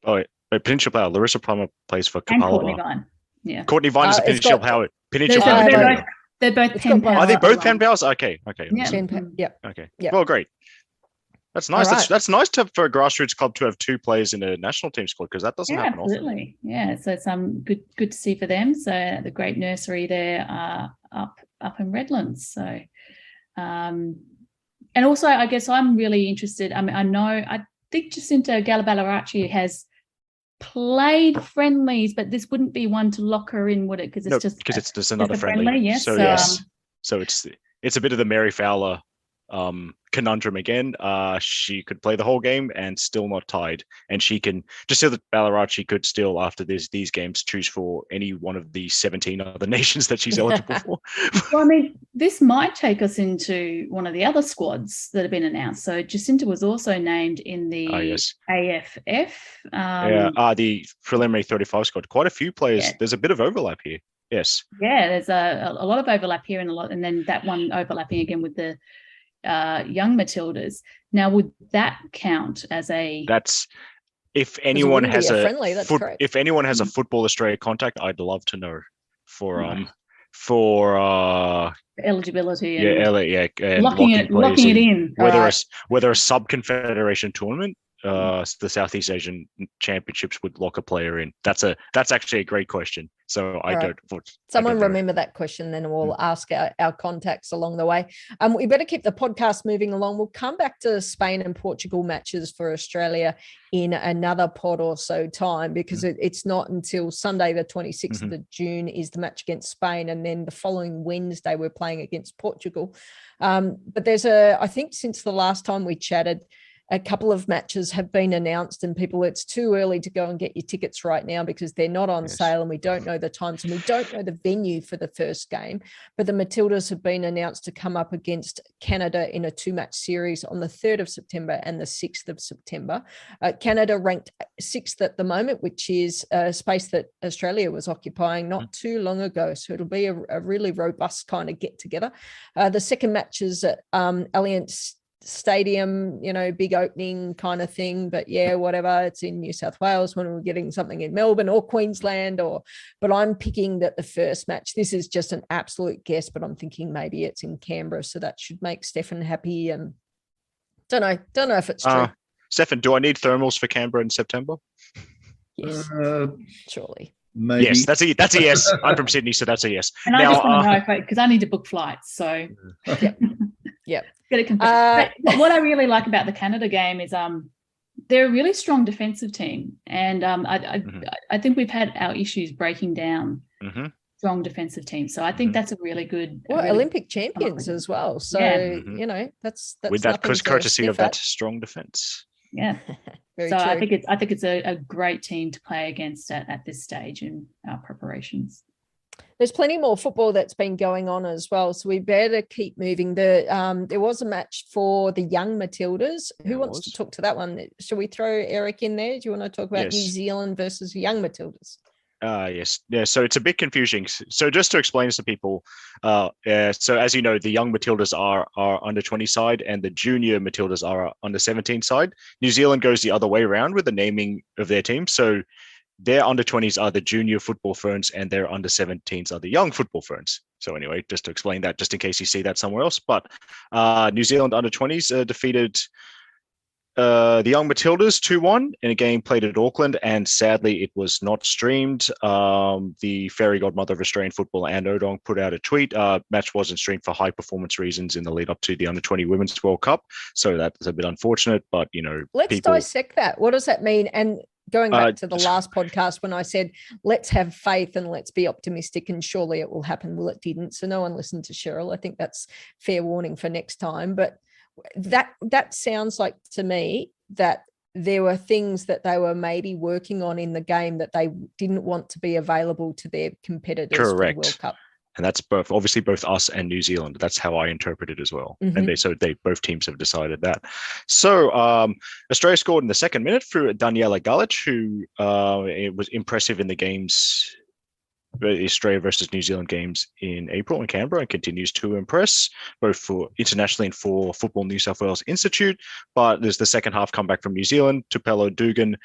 [SPEAKER 5] Oh, wait, Peninsula Power. Larissa Palmer plays for
[SPEAKER 3] And Courtney
[SPEAKER 5] Kapalava.
[SPEAKER 3] Vine. Yeah.
[SPEAKER 5] Courtney Vine is a
[SPEAKER 1] It's
[SPEAKER 5] Peninsula
[SPEAKER 1] got-
[SPEAKER 5] Power.
[SPEAKER 3] They're,
[SPEAKER 5] Peninsula
[SPEAKER 1] I
[SPEAKER 5] Power.
[SPEAKER 1] have
[SPEAKER 3] they're
[SPEAKER 1] a-
[SPEAKER 3] both, they're both
[SPEAKER 1] It's
[SPEAKER 3] pen
[SPEAKER 1] got both.
[SPEAKER 3] power.
[SPEAKER 5] Are they both
[SPEAKER 3] alum.
[SPEAKER 5] pen powers? Okay.
[SPEAKER 3] Yeah.
[SPEAKER 1] Yep.
[SPEAKER 5] Okay.
[SPEAKER 1] Yeah.
[SPEAKER 5] Well, great. That's nice.
[SPEAKER 1] All right.
[SPEAKER 5] That's nice for a grassroots club to have two players in a national team squad because that doesn't
[SPEAKER 3] Yeah,
[SPEAKER 5] happen often.
[SPEAKER 3] absolutely. Yeah, so it's good to see for them. So the great nursery there up in Redlands. So and also I guess I'm really interested. I mean, I think Jacinta Galabalaratchi has played friendlies, but this wouldn't be one to lock her in, would it? Because it's
[SPEAKER 5] just another friendly.
[SPEAKER 3] Yes.
[SPEAKER 5] So yes. So it's a bit of the Mary Fowler conundrum again. She could play the whole game and still not tied, and she can just so that Ballaracci could still after these games choose for any one of the 17 other nations that she's eligible for.
[SPEAKER 3] Well, I mean, this might take us into one of the other squads that have been announced. So Jacinta was also named in the AFF.
[SPEAKER 5] The preliminary 35 squad. Quite a few players. Yeah. There's a bit of overlap here. Yes.
[SPEAKER 3] Yeah, there's a lot of overlap here and then that one overlapping again with the young Matildas. Now, would that count as a?
[SPEAKER 5] That's if anyone has
[SPEAKER 1] if
[SPEAKER 5] anyone has a Football Australia contact, I'd love to know for
[SPEAKER 3] eligibility.
[SPEAKER 5] And
[SPEAKER 3] locking it in.
[SPEAKER 5] Whether a sub confederation tournament. The Southeast Asian Championships would lock a player in. That's actually a great question. So
[SPEAKER 1] Someone remember that question, then we'll ask our contacts along the way. We better keep the podcast moving along. We'll come back to Spain and Portugal matches for Australia in another pod or so time because it's not until Sunday the 26th of June is the match against Spain, and then the following Wednesday we're playing against Portugal. But there's I think since the last time we chatted, a couple of matches have been announced and it's too early to go and get your tickets right now because they're not on sale and we don't know the times and we don't know the venue for the first game. But the Matildas have been announced to come up against Canada in a 2-match series on the 3rd of September and the 6th of September. Canada ranked 6th at the moment, which is a space that Australia was occupying not too long ago. So it'll be a really robust kind of get together. The second match is at Allianz Stadium, big opening kind of thing, but whatever, it's in New South Wales when we're getting something in Melbourne or Queensland but I'm picking that the first match, this is just an absolute guess, but I'm thinking maybe it's in Canberra, so that should make Steffen happy. And don't know if it's true.
[SPEAKER 5] Steffen, do I need thermals for Canberra in September?
[SPEAKER 1] Yes, surely.
[SPEAKER 4] Maybe.
[SPEAKER 5] Yes, that's a yes. I'm from Sydney, so that's a yes.
[SPEAKER 3] And I just want to know because I need to book flights, so
[SPEAKER 1] yeah.
[SPEAKER 3] Get it confused. But what I really like about the Canada game is they're a really strong defensive team, and I think we've had our issues breaking down strong defensive teams. So I think that's a really good.
[SPEAKER 1] Olympic champions as well. So that's
[SPEAKER 5] with that courtesy of that strong defense.
[SPEAKER 3] Yeah.
[SPEAKER 1] Very
[SPEAKER 3] so
[SPEAKER 1] true.
[SPEAKER 3] I think it's a great team to play against at this stage in our preparations.
[SPEAKER 1] There's plenty more football that's been going on as well, so we better keep moving. There was a match for the young Matildas. Who wants to talk to that one? Shall we throw Eric in there? Do you want to talk about New Zealand versus young Matildas?
[SPEAKER 5] Yes. Yeah. So it's a bit confusing. So just to explain this to people, so as you know, the young Matildas are under 20 side and the junior Matildas are under 17 side. New Zealand goes the other way around with the naming of their team. So their under 20s are the junior football ferns and their under 17s are the young football ferns. So anyway, just to explain that, just in case you see that somewhere else. But New Zealand under 20s defeated the young Matildas 2-1 in a game played at Auckland, and sadly it was not streamed. The fairy godmother of Australian football, Anne Odong, put out a tweet. Match wasn't streamed for high performance reasons in the lead up to the under 20 Women's World Cup. So that's a bit unfortunate, but
[SPEAKER 1] let's dissect that. What does that mean? And going back to the last podcast when I said, let's have faith and let's be optimistic and surely it will happen. Well, it didn't. So no one listened to Cheryl. I think that's fair warning for next time. But that sounds like to me that there were things that they were maybe working on in the game that they didn't want to be available to their competitors for the World Cup.
[SPEAKER 5] And that's both us and New Zealand. That's how I interpret it as well. And both teams have decided that. So Australia scored in the second minute through Daniela Galic, who was impressive in the games Australia versus New Zealand games in April in Canberra and continues to impress, both for internationally and for Football New South Wales Institute. But there's the second half comeback from New Zealand. Tupelo Dugan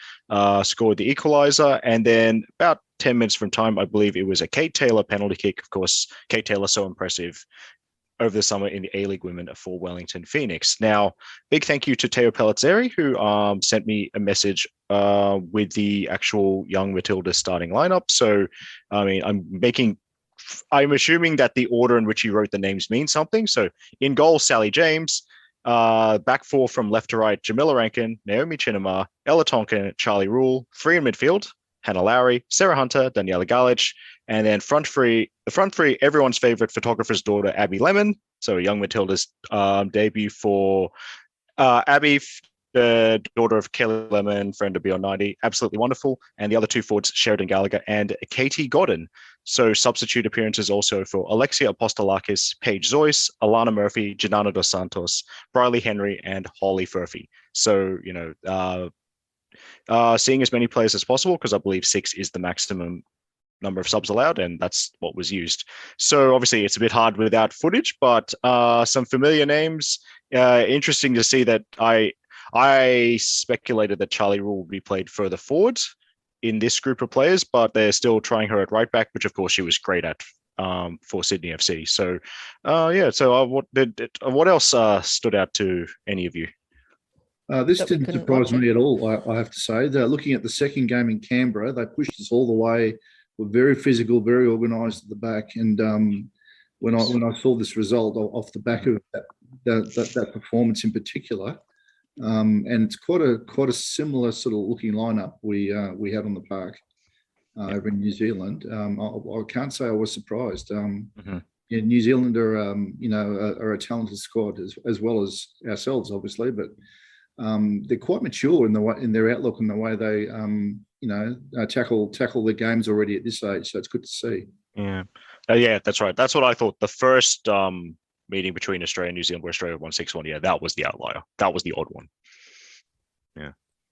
[SPEAKER 5] scored the equaliser, and then about 10 minutes from time, I believe it was a Kate Taylor penalty kick. Of course, Kate Taylor so impressive over the summer in the A-League Women for Wellington Phoenix. Now, big thank you to Teo Pellizzeri, who sent me a message with the actual young Matildas starting lineup. So, I mean, I'm assuming that the order in which he wrote the names means something. So, in goal, Sally James. Back four from left to right, Jamila Rankin, Naomi Chinema, Ella Tonkin, Charlie Rule. Three in midfield, Hannah Lowry, Sarah Hunter, Daniela Galic. And then the front three, everyone's favorite photographer's daughter, Abby Lemon. So a young Matildas debut for Abby, the daughter of Kelly Lemon, friend of Beyond 90. Absolutely wonderful. And the other two forwards, Sheridan Gallagher and Katie Godden. So substitute appearances also for Alexia Apostolakis, Paige Zoyce, Alana Murphy, Janana Dos Santos, Briley Henry, and Holly Furphy. So, seeing as many players as possible, because I believe 6 is the maximum number of subs allowed, and that's what was used. So obviously it's a bit hard without footage, but some familiar names. Interesting to see that I speculated that Charlie Rule will be played further forward in this group of players, but they're still trying her at right back, which of course she was great at for Sydney FC. So what else stood out to any of you?
[SPEAKER 4] This didn't surprise me at all, I have to say. Looking at the second game in Canberra, they pushed us all the way, were very physical, very organised at the back. And when I saw this result off the back of that performance in particular, and it's quite a similar sort of looking lineup we had on the park over in New Zealand. I can't say I was surprised. Yeah, New Zealand are a talented squad as well as ourselves, obviously, but they're quite mature in their outlook and the way they tackle the games already at this age. So it's good to see.
[SPEAKER 5] Yeah, that's right. That's what I thought. The first meeting between Australia and New Zealand, where Australia won 6-1. Yeah, that was the outlier. That was the odd one.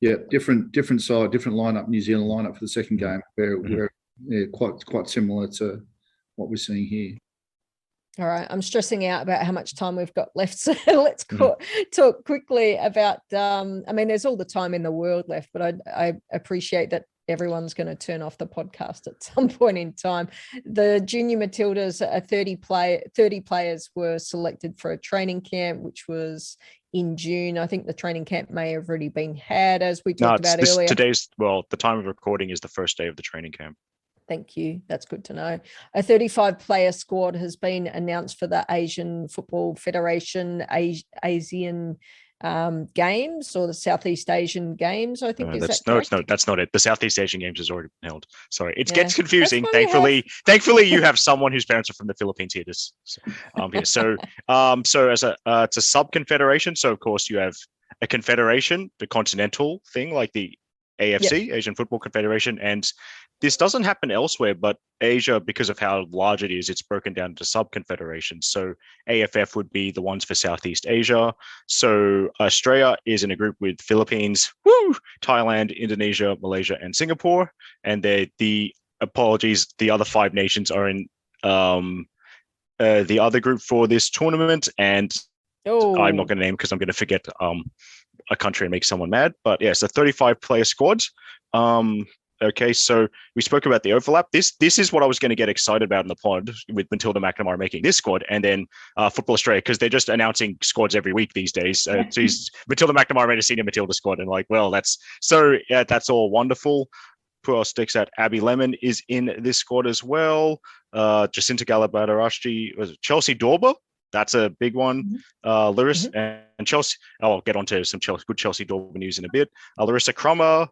[SPEAKER 5] Yeah, different side, different lineup. New Zealand lineup for the second game, where quite similar to what we're seeing here.
[SPEAKER 1] All right, I'm stressing out about how much time we've got left. So let's talk quickly about, there's all the time in the world left, but I appreciate that everyone's going to turn off the podcast at some point in time. The Junior Matildas, 30 players were selected for a training camp, which was in June. I think the training camp may have already been had, as we talked about earlier.
[SPEAKER 5] The time of recording is the first day of the training camp.
[SPEAKER 1] Thank you. That's good to know. A 35-player squad has been announced for the Asian Football Federation ASEAN Games, or the Southeast Asian Games, I think.
[SPEAKER 5] That's not it. The Southeast Asian Games has already been held. Sorry, it gets confusing. Thankfully, you have someone whose parents are from the Philippines here. So as it's a sub-confederation. So of course you have a confederation, the continental thing, like the AFC, Asian Football Confederation, and this doesn't happen elsewhere, but Asia, because of how large it is, it's broken down into sub-confederations. So AFF would be the ones for Southeast Asia. So Australia is in a group with Philippines, Thailand, Indonesia, Malaysia, and Singapore. And the other 5 nations are in the other group for this tournament. And I'm not going to name because I'm going to forget a country and make someone mad. But yeah, it's a 35-player squad. Okay, so we spoke about the overlap. This is what I was going to get excited about in the pod with Matilda McNamara making this squad, and then Football Australia, because they're just announcing squads every week these days. Matilda McNamara made a senior Matilda squad, and that's all wonderful. Who else sticks out? Abby Lemon is in this squad as well. Jacinta Galabadarashi, was it Chelsea Dorber? That's a big one. Larissa and Chelsea. I'll get onto some good Chelsea Dorber news in a bit. Larissa Crummer,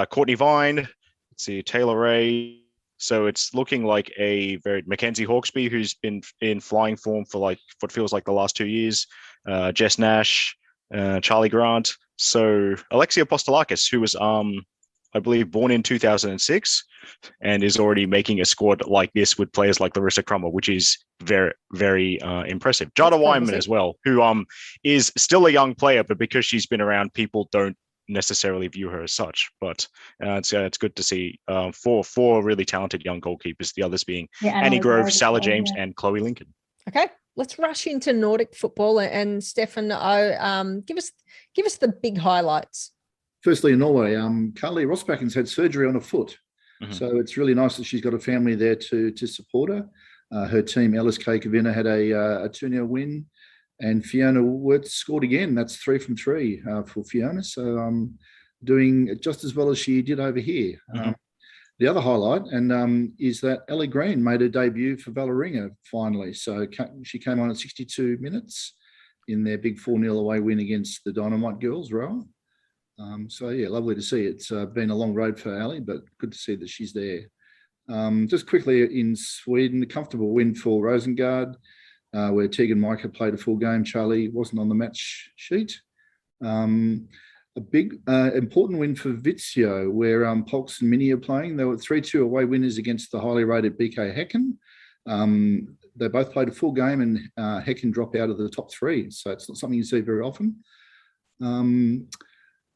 [SPEAKER 5] Courtney Vine. Let's see, Taylor Ray. So it's looking like a very Mackenzie Hawkesby, who's been in flying form for like what feels like the last 2 years. Jess Nash, Charlie Grant. So Alexia Apostolakis, who was I believe born in 2006 and is already making a squad like this with players like Larissa Crummer, which is very, very impressive. Jada Wyman as well, who is still a young player, but because she's been around, people don't necessarily view her as such, but it's good to see four really talented young goalkeepers, the others being Annie Grove, Salah James, and Chloe Lincoln.
[SPEAKER 1] Okay, let's rush into Nordic football, and Steffen, give us the big highlights.
[SPEAKER 4] Firstly, in Norway, Carly Rossbacken's had surgery on her foot. So it's really nice that she's got a family there to support her. Her team, LSK Kavina, had a 2-0 win, and Fiona Wirtz scored again. That's 3 from 3 for Fiona. So doing just as well as she did over here. The other highlight is that Ellie Green made her debut for ValeAppearances finally. So she came on at 62 minutes in their big 4-0 away win against the Dynamite Girls, Row. So, yeah, lovely to see. It's been a long road for Ali, but good to see that she's there. Just quickly in Sweden, a comfortable win for Rosengard, where Tegan Micah played a full game. Charlie wasn't on the match sheet. A big important win for Vitsio, where Polks and Mini are playing. They were 3-2 away winners against the highly rated BK Häcken. They both played a full game, and Häcken drop out of the top 3. So it's not something you see very often.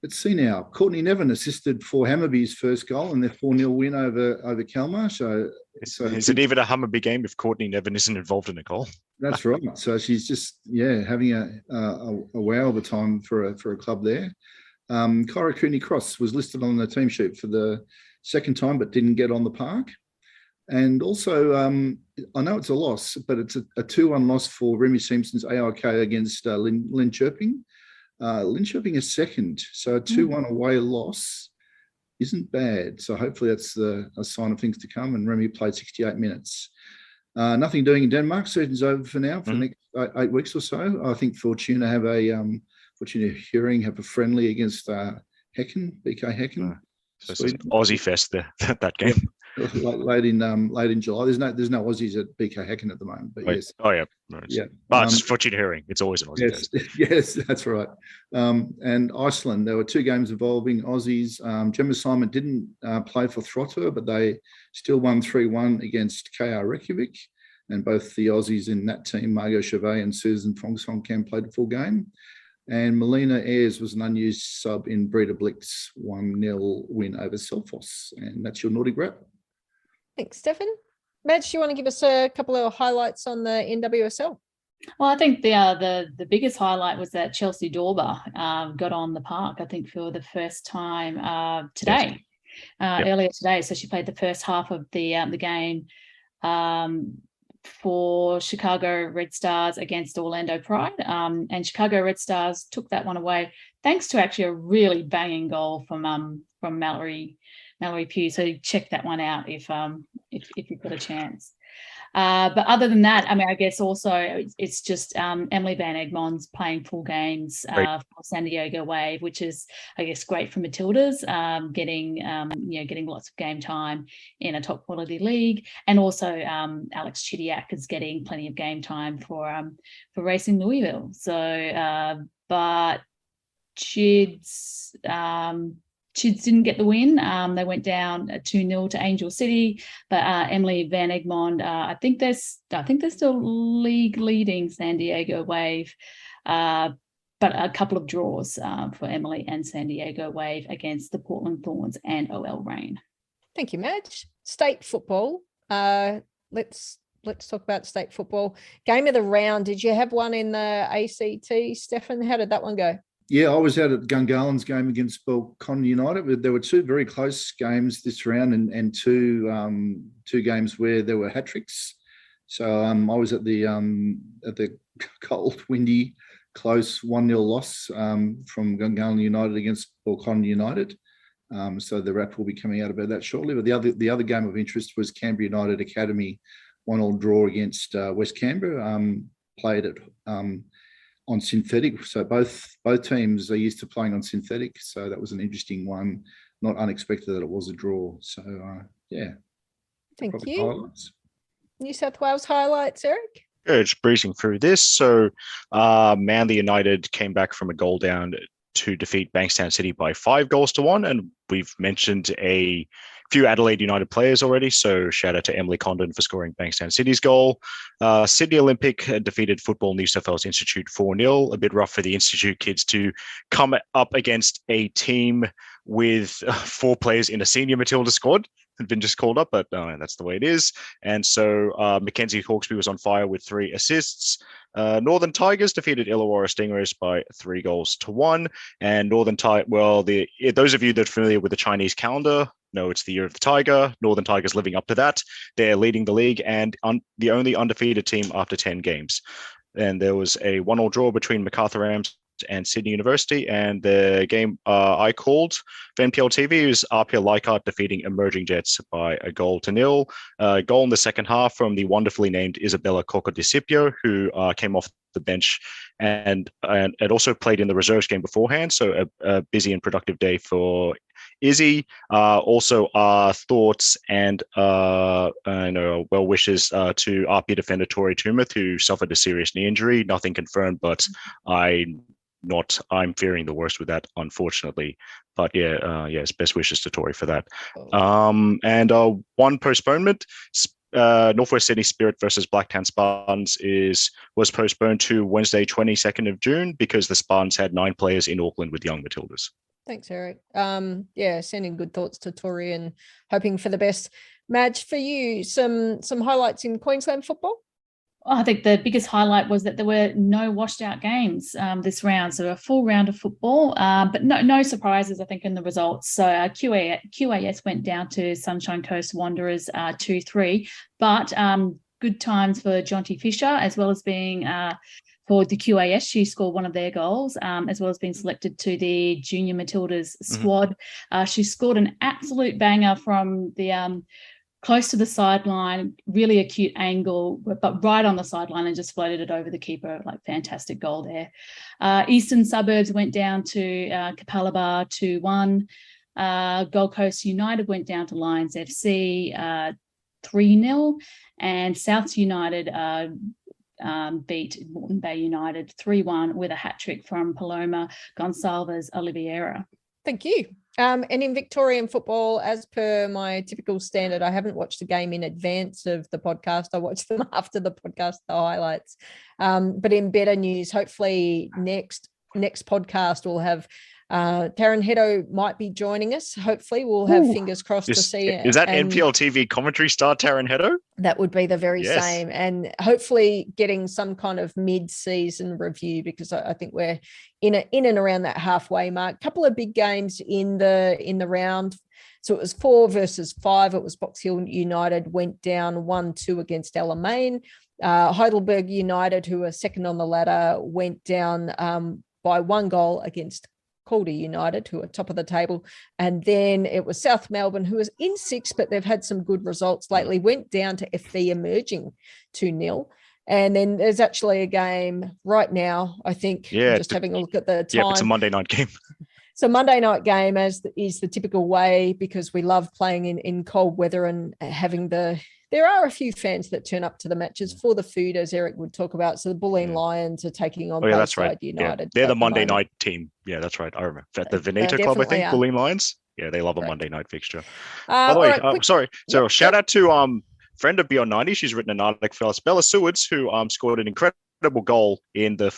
[SPEAKER 4] Let's see now. Courtney Nevin assisted for Hammarby's first goal in their 4-0 win over Kalmar. So
[SPEAKER 5] is it even a Hammarby game if Courtney Nevin isn't involved in a goal?
[SPEAKER 4] That's right. So she's just having a wow of a time for a club there. Kyra Cooney Cross was listed on the team sheet for the second time, but didn't get on the park. And also, I know it's a loss, but it's a 2-1 loss for Remy Simpson's AIK against Linköping. Linköping is second, so a 2-1 away loss isn't bad. So hopefully that's a sign of things to come. And Remy played 68 minutes. Nothing doing in Denmark. Season's over for now for the next 8 weeks or so. I think Fortuna have Fortuna Hearing have a friendly against Häcken, BK Häcken.
[SPEAKER 5] So it's an Aussie fest there, that game.
[SPEAKER 4] late in July. There's no Aussies at BK Häcken at the moment, but yes.
[SPEAKER 5] Oh yeah, yeah. But it's Fortuna Hearing. It's always an Aussie fest.
[SPEAKER 4] Yes, that's right. And Iceland, there were 2 games involving Aussies. Gemma Simon didn't play for Throtter, but they still won 3-1 against KR Reykjavik. And both the Aussies in that team, Margot Chevet and Susan Fongsong played a full game. And Melina Ayres was an unused sub in Breeder Blick's 1-0 win over Selfoss. And that's your Nordic wrap.
[SPEAKER 1] Thanks, Steffen. Madge, do you want to give us a couple of highlights on the NWSL?
[SPEAKER 3] Well, I think the biggest highlight was that Chelsea Dorber got on the park, I think, for the first time today, earlier today. So she played the first half of the game for Chicago Red Stars against Orlando Pride. And Chicago Red Stars took that one away thanks to actually a really banging goal from Mallory Pugh. So check that one out if you've got a chance. But other than that, I mean, I guess also it's just Emily Van Egmond's playing full games for San Diego Wave, which is, I guess, great for Matildas, getting lots of game time in a top quality league, and also Alex Chidiak is getting plenty of game time for Racing Louisville. So, but Chids didn't get the win. They went down 2-0 to Angel City, but Emily Van Egmond, I think they're still league leading San Diego Wave, but a couple of draws for Emily and San Diego Wave against the Portland Thorns and OL Reign.
[SPEAKER 1] Thank you, Madge. State football. Let's talk about state football. Game of the round. Did you have one in the ACT, Steffen? How did that one go?
[SPEAKER 4] Yeah, I was out at Gungahlon's game against Belconnen United. There were 2 very close games this round, and two games where there were hat tricks. So I was at the cold, windy, close 1-0 loss from Gungahlon United against Belconnen United. So the wrap will be coming out about that shortly. But the other game of interest was Canberra United Academy 1-1 draw against West Canberra. Played at on synthetic, so both teams are used to playing on synthetic, so that was an interesting one. Not unexpected that it was a draw. So
[SPEAKER 1] thank you. Highlights. New South Wales highlights, Eric.
[SPEAKER 5] Just breezing through this. So Manly United came back from a goal down to defeat Bankstown City by 5-1. And we've mentioned a few Adelaide United players already, so shout out to Emily Condon for scoring Bankstown City's goal. Sydney Olympic defeated Football New South Wales Institute 4-0. A bit rough for the Institute kids to come up against a team with 4 players in a senior Matilda squad. Had been just called up, but that's the way it is. And so Mackenzie Hawkesby was on fire with 3 assists. Northern Tigers defeated Illawarra Stingrays by 3-1. And those of you that are familiar with the Chinese calendar know it's the year of the tiger. Northern Tigers living up to that. They're leading the league and the only undefeated team after 10 games. And there was a 1-1 draw between Macarthur Rams and Sydney University, and the game I called for NPL TV was RPL Leichhardt defeating Emerging Jets by 1-0. Goal in the second half from the wonderfully named Isabella Cocodiscipio, who came off the bench and had also played in the reserves game beforehand. So a busy and productive day for Izzy. Also thoughts and well wishes to RP defender Tori Tumeth, who suffered a serious knee injury. Nothing confirmed, but I'm fearing the worst with that, unfortunately. But yes, best wishes to Tori for that. And one postponement. Northwest Sydney Spirit versus Blacktown Spartans was postponed to Wednesday, 22nd of June, because the Spartans had 9 players in Auckland with young Matildas.
[SPEAKER 1] Thanks, Eric. Sending good thoughts to Tori and hoping for the best. Madge, for you, some highlights in Queensland football?
[SPEAKER 3] I think the biggest highlight was that there were no washed out games this round. So a full round of football, but no surprises, I think, in the results. So QAS went down to Sunshine Coast Wanderers 2-3, but good times for Jonty Fisher, as well as being for the QAS. She scored one of their goals, as well as being selected to the Junior Matildas squad. She scored an absolute banger from the close to the sideline, really acute angle, but right on the sideline, and just floated it over the keeper. Like, fantastic goal there. Eastern Suburbs went down to Capalaba 2-1. Gold Coast United went down to Lions FC 3-0. And South United beat Moreton Bay United 3-1 with a hat-trick from Paloma Gonçalves Oliveira.
[SPEAKER 1] Thank you. And in Victorian football, as per my typical standard, I haven't watched the game in advance of the podcast. I watched them after the podcast, the highlights. But in better news, hopefully next podcast we'll have Taryn Hedo might be joining us. Hopefully we'll have fingers crossed to see it.
[SPEAKER 5] Is that NPL TV commentary star Taryn Hedo?
[SPEAKER 1] That would be the very same. And hopefully getting some kind of mid-season review, because I think we're in and around that halfway mark. Couple of big games in the round. So it was 4 versus 5. It was Box Hill United went down 1-2 against Alamein. Heidelberg United, who are second on the ladder, went down by 1 goal against Calder United, who are top of the table. And then it was South Melbourne, who was in 6th, but they've had some good results lately, went down to FV Emerging 2-0. And then there's actually a game right now, I think. I'm just having a look at the time.
[SPEAKER 5] Yeah, it's a Monday night game.
[SPEAKER 1] So Monday night game, as is the typical way, because we love playing in cold weather and having there are a few fans that turn up to the matches for the food, as Eric would talk about. So the Bulleen Lions are taking on Bayside United.
[SPEAKER 5] Yeah. They're the Monday night team. Yeah, that's right. I remember. At the Veneta Club, I think, Bulleen Lions. Yeah, they love a Monday night fixture. By the way, sorry. So shout out to friend of Beyond 90. She's written an article for us, Bella Sewards, who scored an incredible goal in the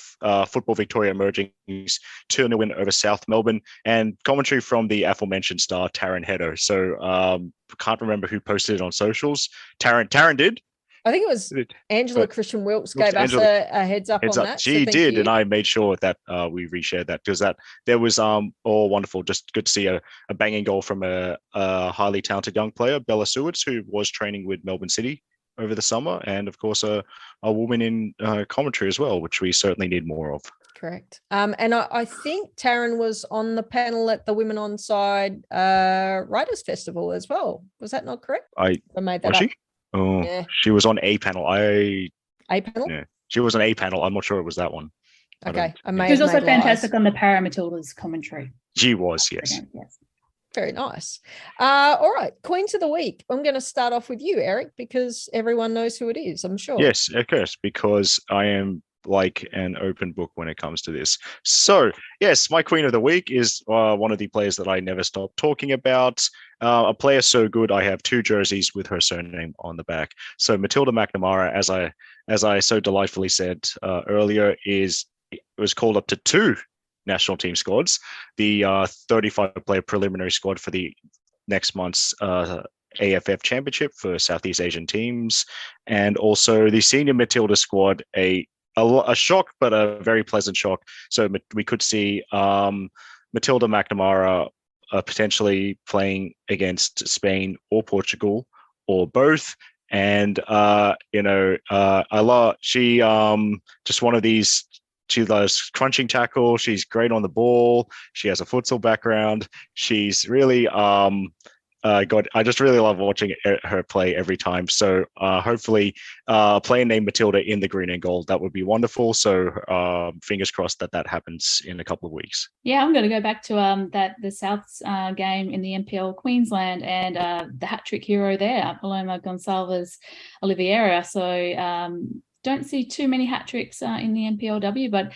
[SPEAKER 5] Football Victoria Emerging 2-0 win over South Melbourne, and commentary from the aforementioned star Taryn Hedo. So can't remember who posted it on socials. Taryn did. I
[SPEAKER 1] think it was Angela Christian Wilkes gave us a heads up on that.
[SPEAKER 5] She did, and I made sure that we reshared that, because there was all wonderful. Just good to see a banging goal from a highly talented young player, Bella Sewards, who was training with Melbourne City over the summer, and of course a woman in commentary as well, which we certainly need more of.
[SPEAKER 1] Correct. And I think Taryn was on the panel at the Women Onside Writers Festival as well. Was that not correct?
[SPEAKER 5] I
[SPEAKER 1] made that
[SPEAKER 5] up.
[SPEAKER 1] She?
[SPEAKER 5] Oh, yeah. She was on a panel.
[SPEAKER 1] A panel?
[SPEAKER 5] Yeah, she was on a panel. I'm not sure it was that one.
[SPEAKER 1] Okay.
[SPEAKER 3] She was also fantastic on the Para-Matildas commentary.
[SPEAKER 5] She was, yes.
[SPEAKER 1] Very nice. All right, Queens of the Week. I'm going to start off with you, Eric, because everyone knows who it is, I'm sure.
[SPEAKER 5] Yes, of course, because I am like an open book when it comes to this. So yes, my queen of the week is one of the players that I never stop talking about. A player so good, I have 2 jerseys with her surname on the back. So Matilda McNamara, as I so delightfully said earlier, was called up to 2 national team squads, the 35-player preliminary squad for the next month's AFF Championship for Southeast Asian teams, and also the senior Matilda squad, a shock, but a very pleasant shock. So we could see Matilda McNamara potentially playing against Spain or Portugal or both. And she just one of these. She loves crunching tackle. She's great on the ball. She has a futsal background. She's really I just really love watching her play every time. So hopefully a player named Matilda in the green and gold, that would be wonderful. So fingers crossed that happens in a couple of weeks.
[SPEAKER 3] Yeah, I'm going to go back to the Souths game in the NPL Queensland and the hat-trick hero there, Paloma Gonçalves Oliveira. So don't see too many hat tricks in the NPLW, but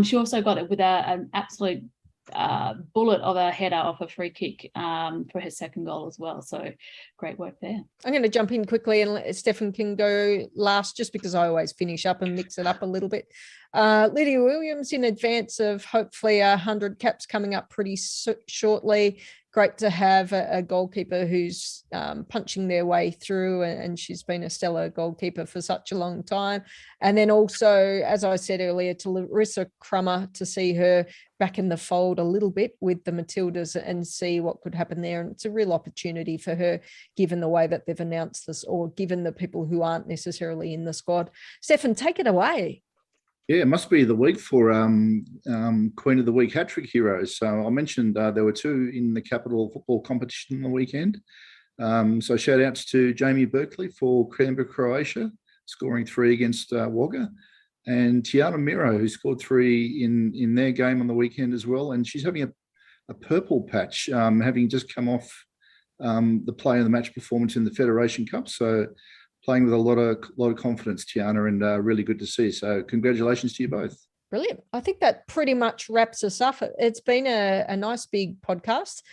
[SPEAKER 3] she also got it with an absolute bullet of a header off a free kick for her second goal as well. So great work there.
[SPEAKER 1] I'm going to jump in quickly and Steffen can go last just because I always finish up and mix it up a little bit. Lydia Williams in advance of hopefully 100 caps coming up pretty shortly. Great to have a goalkeeper who's punching their way through, and she's been a stellar goalkeeper for such a long time. And then also, as I said earlier, to Larissa Crummer, to see her back in the fold a little bit with the Matildas and see what could happen there. And it's a real opportunity for her, given the way that they've announced this, or given the people who aren't necessarily in the squad. Steffen, take it away.
[SPEAKER 4] Yeah, it must be the week for Queen of the Week hat-trick heroes. So I mentioned there were 2 in the Capital Football competition on the weekend. So shout-outs to Jamie Berkeley for Canberra, Croatia, scoring 3 against Wagga, and Tiana Miro, who scored 3 in their game on the weekend as well. And she's having a purple patch, having just come off the player of the match performance in the Federation Cup. So playing with a lot of confidence, Tiana, and really good to see. So congratulations to you both.
[SPEAKER 1] Brilliant. I think that pretty much wraps us up. It's been a nice big podcast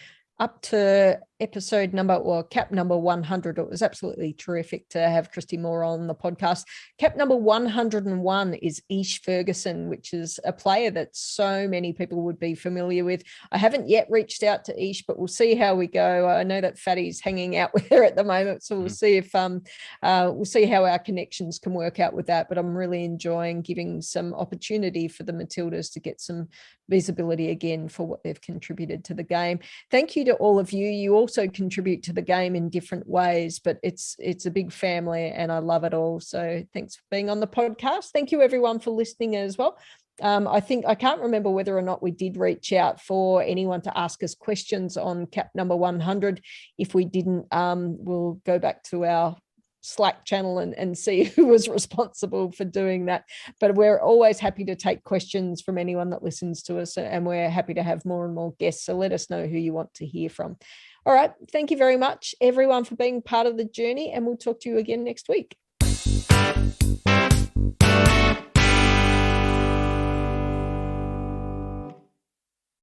[SPEAKER 1] up to cap number 100. It was absolutely terrific to have Kristy Moore on the podcast. Cap number 101 is Ish Ferguson, which is a player that so many people would be familiar with. I haven't yet reached out to Ish, but we'll see how we go. I know that Fatty's hanging out with her at the moment, so we'll see if we'll see how our connections can work out with that. But I'm really enjoying giving some opportunity for the Matildas to get some visibility again for what they've contributed to the game. Thank you to all of you. You also contribute to the game in different ways, but it's a big family and I love it all. So thanks for being on the podcast. Thank you everyone for listening as well. I can't remember whether or not we did reach out for anyone to ask us questions on cap number 100. If we didn't, we'll go back to our Slack channel and see who was responsible for doing that. But we're always happy to take questions from anyone that listens to us, and we're happy to have more and more guests. So let us know who you want to hear from. All right. Thank you very much, everyone, for being part of the journey, and we'll talk to you again next week.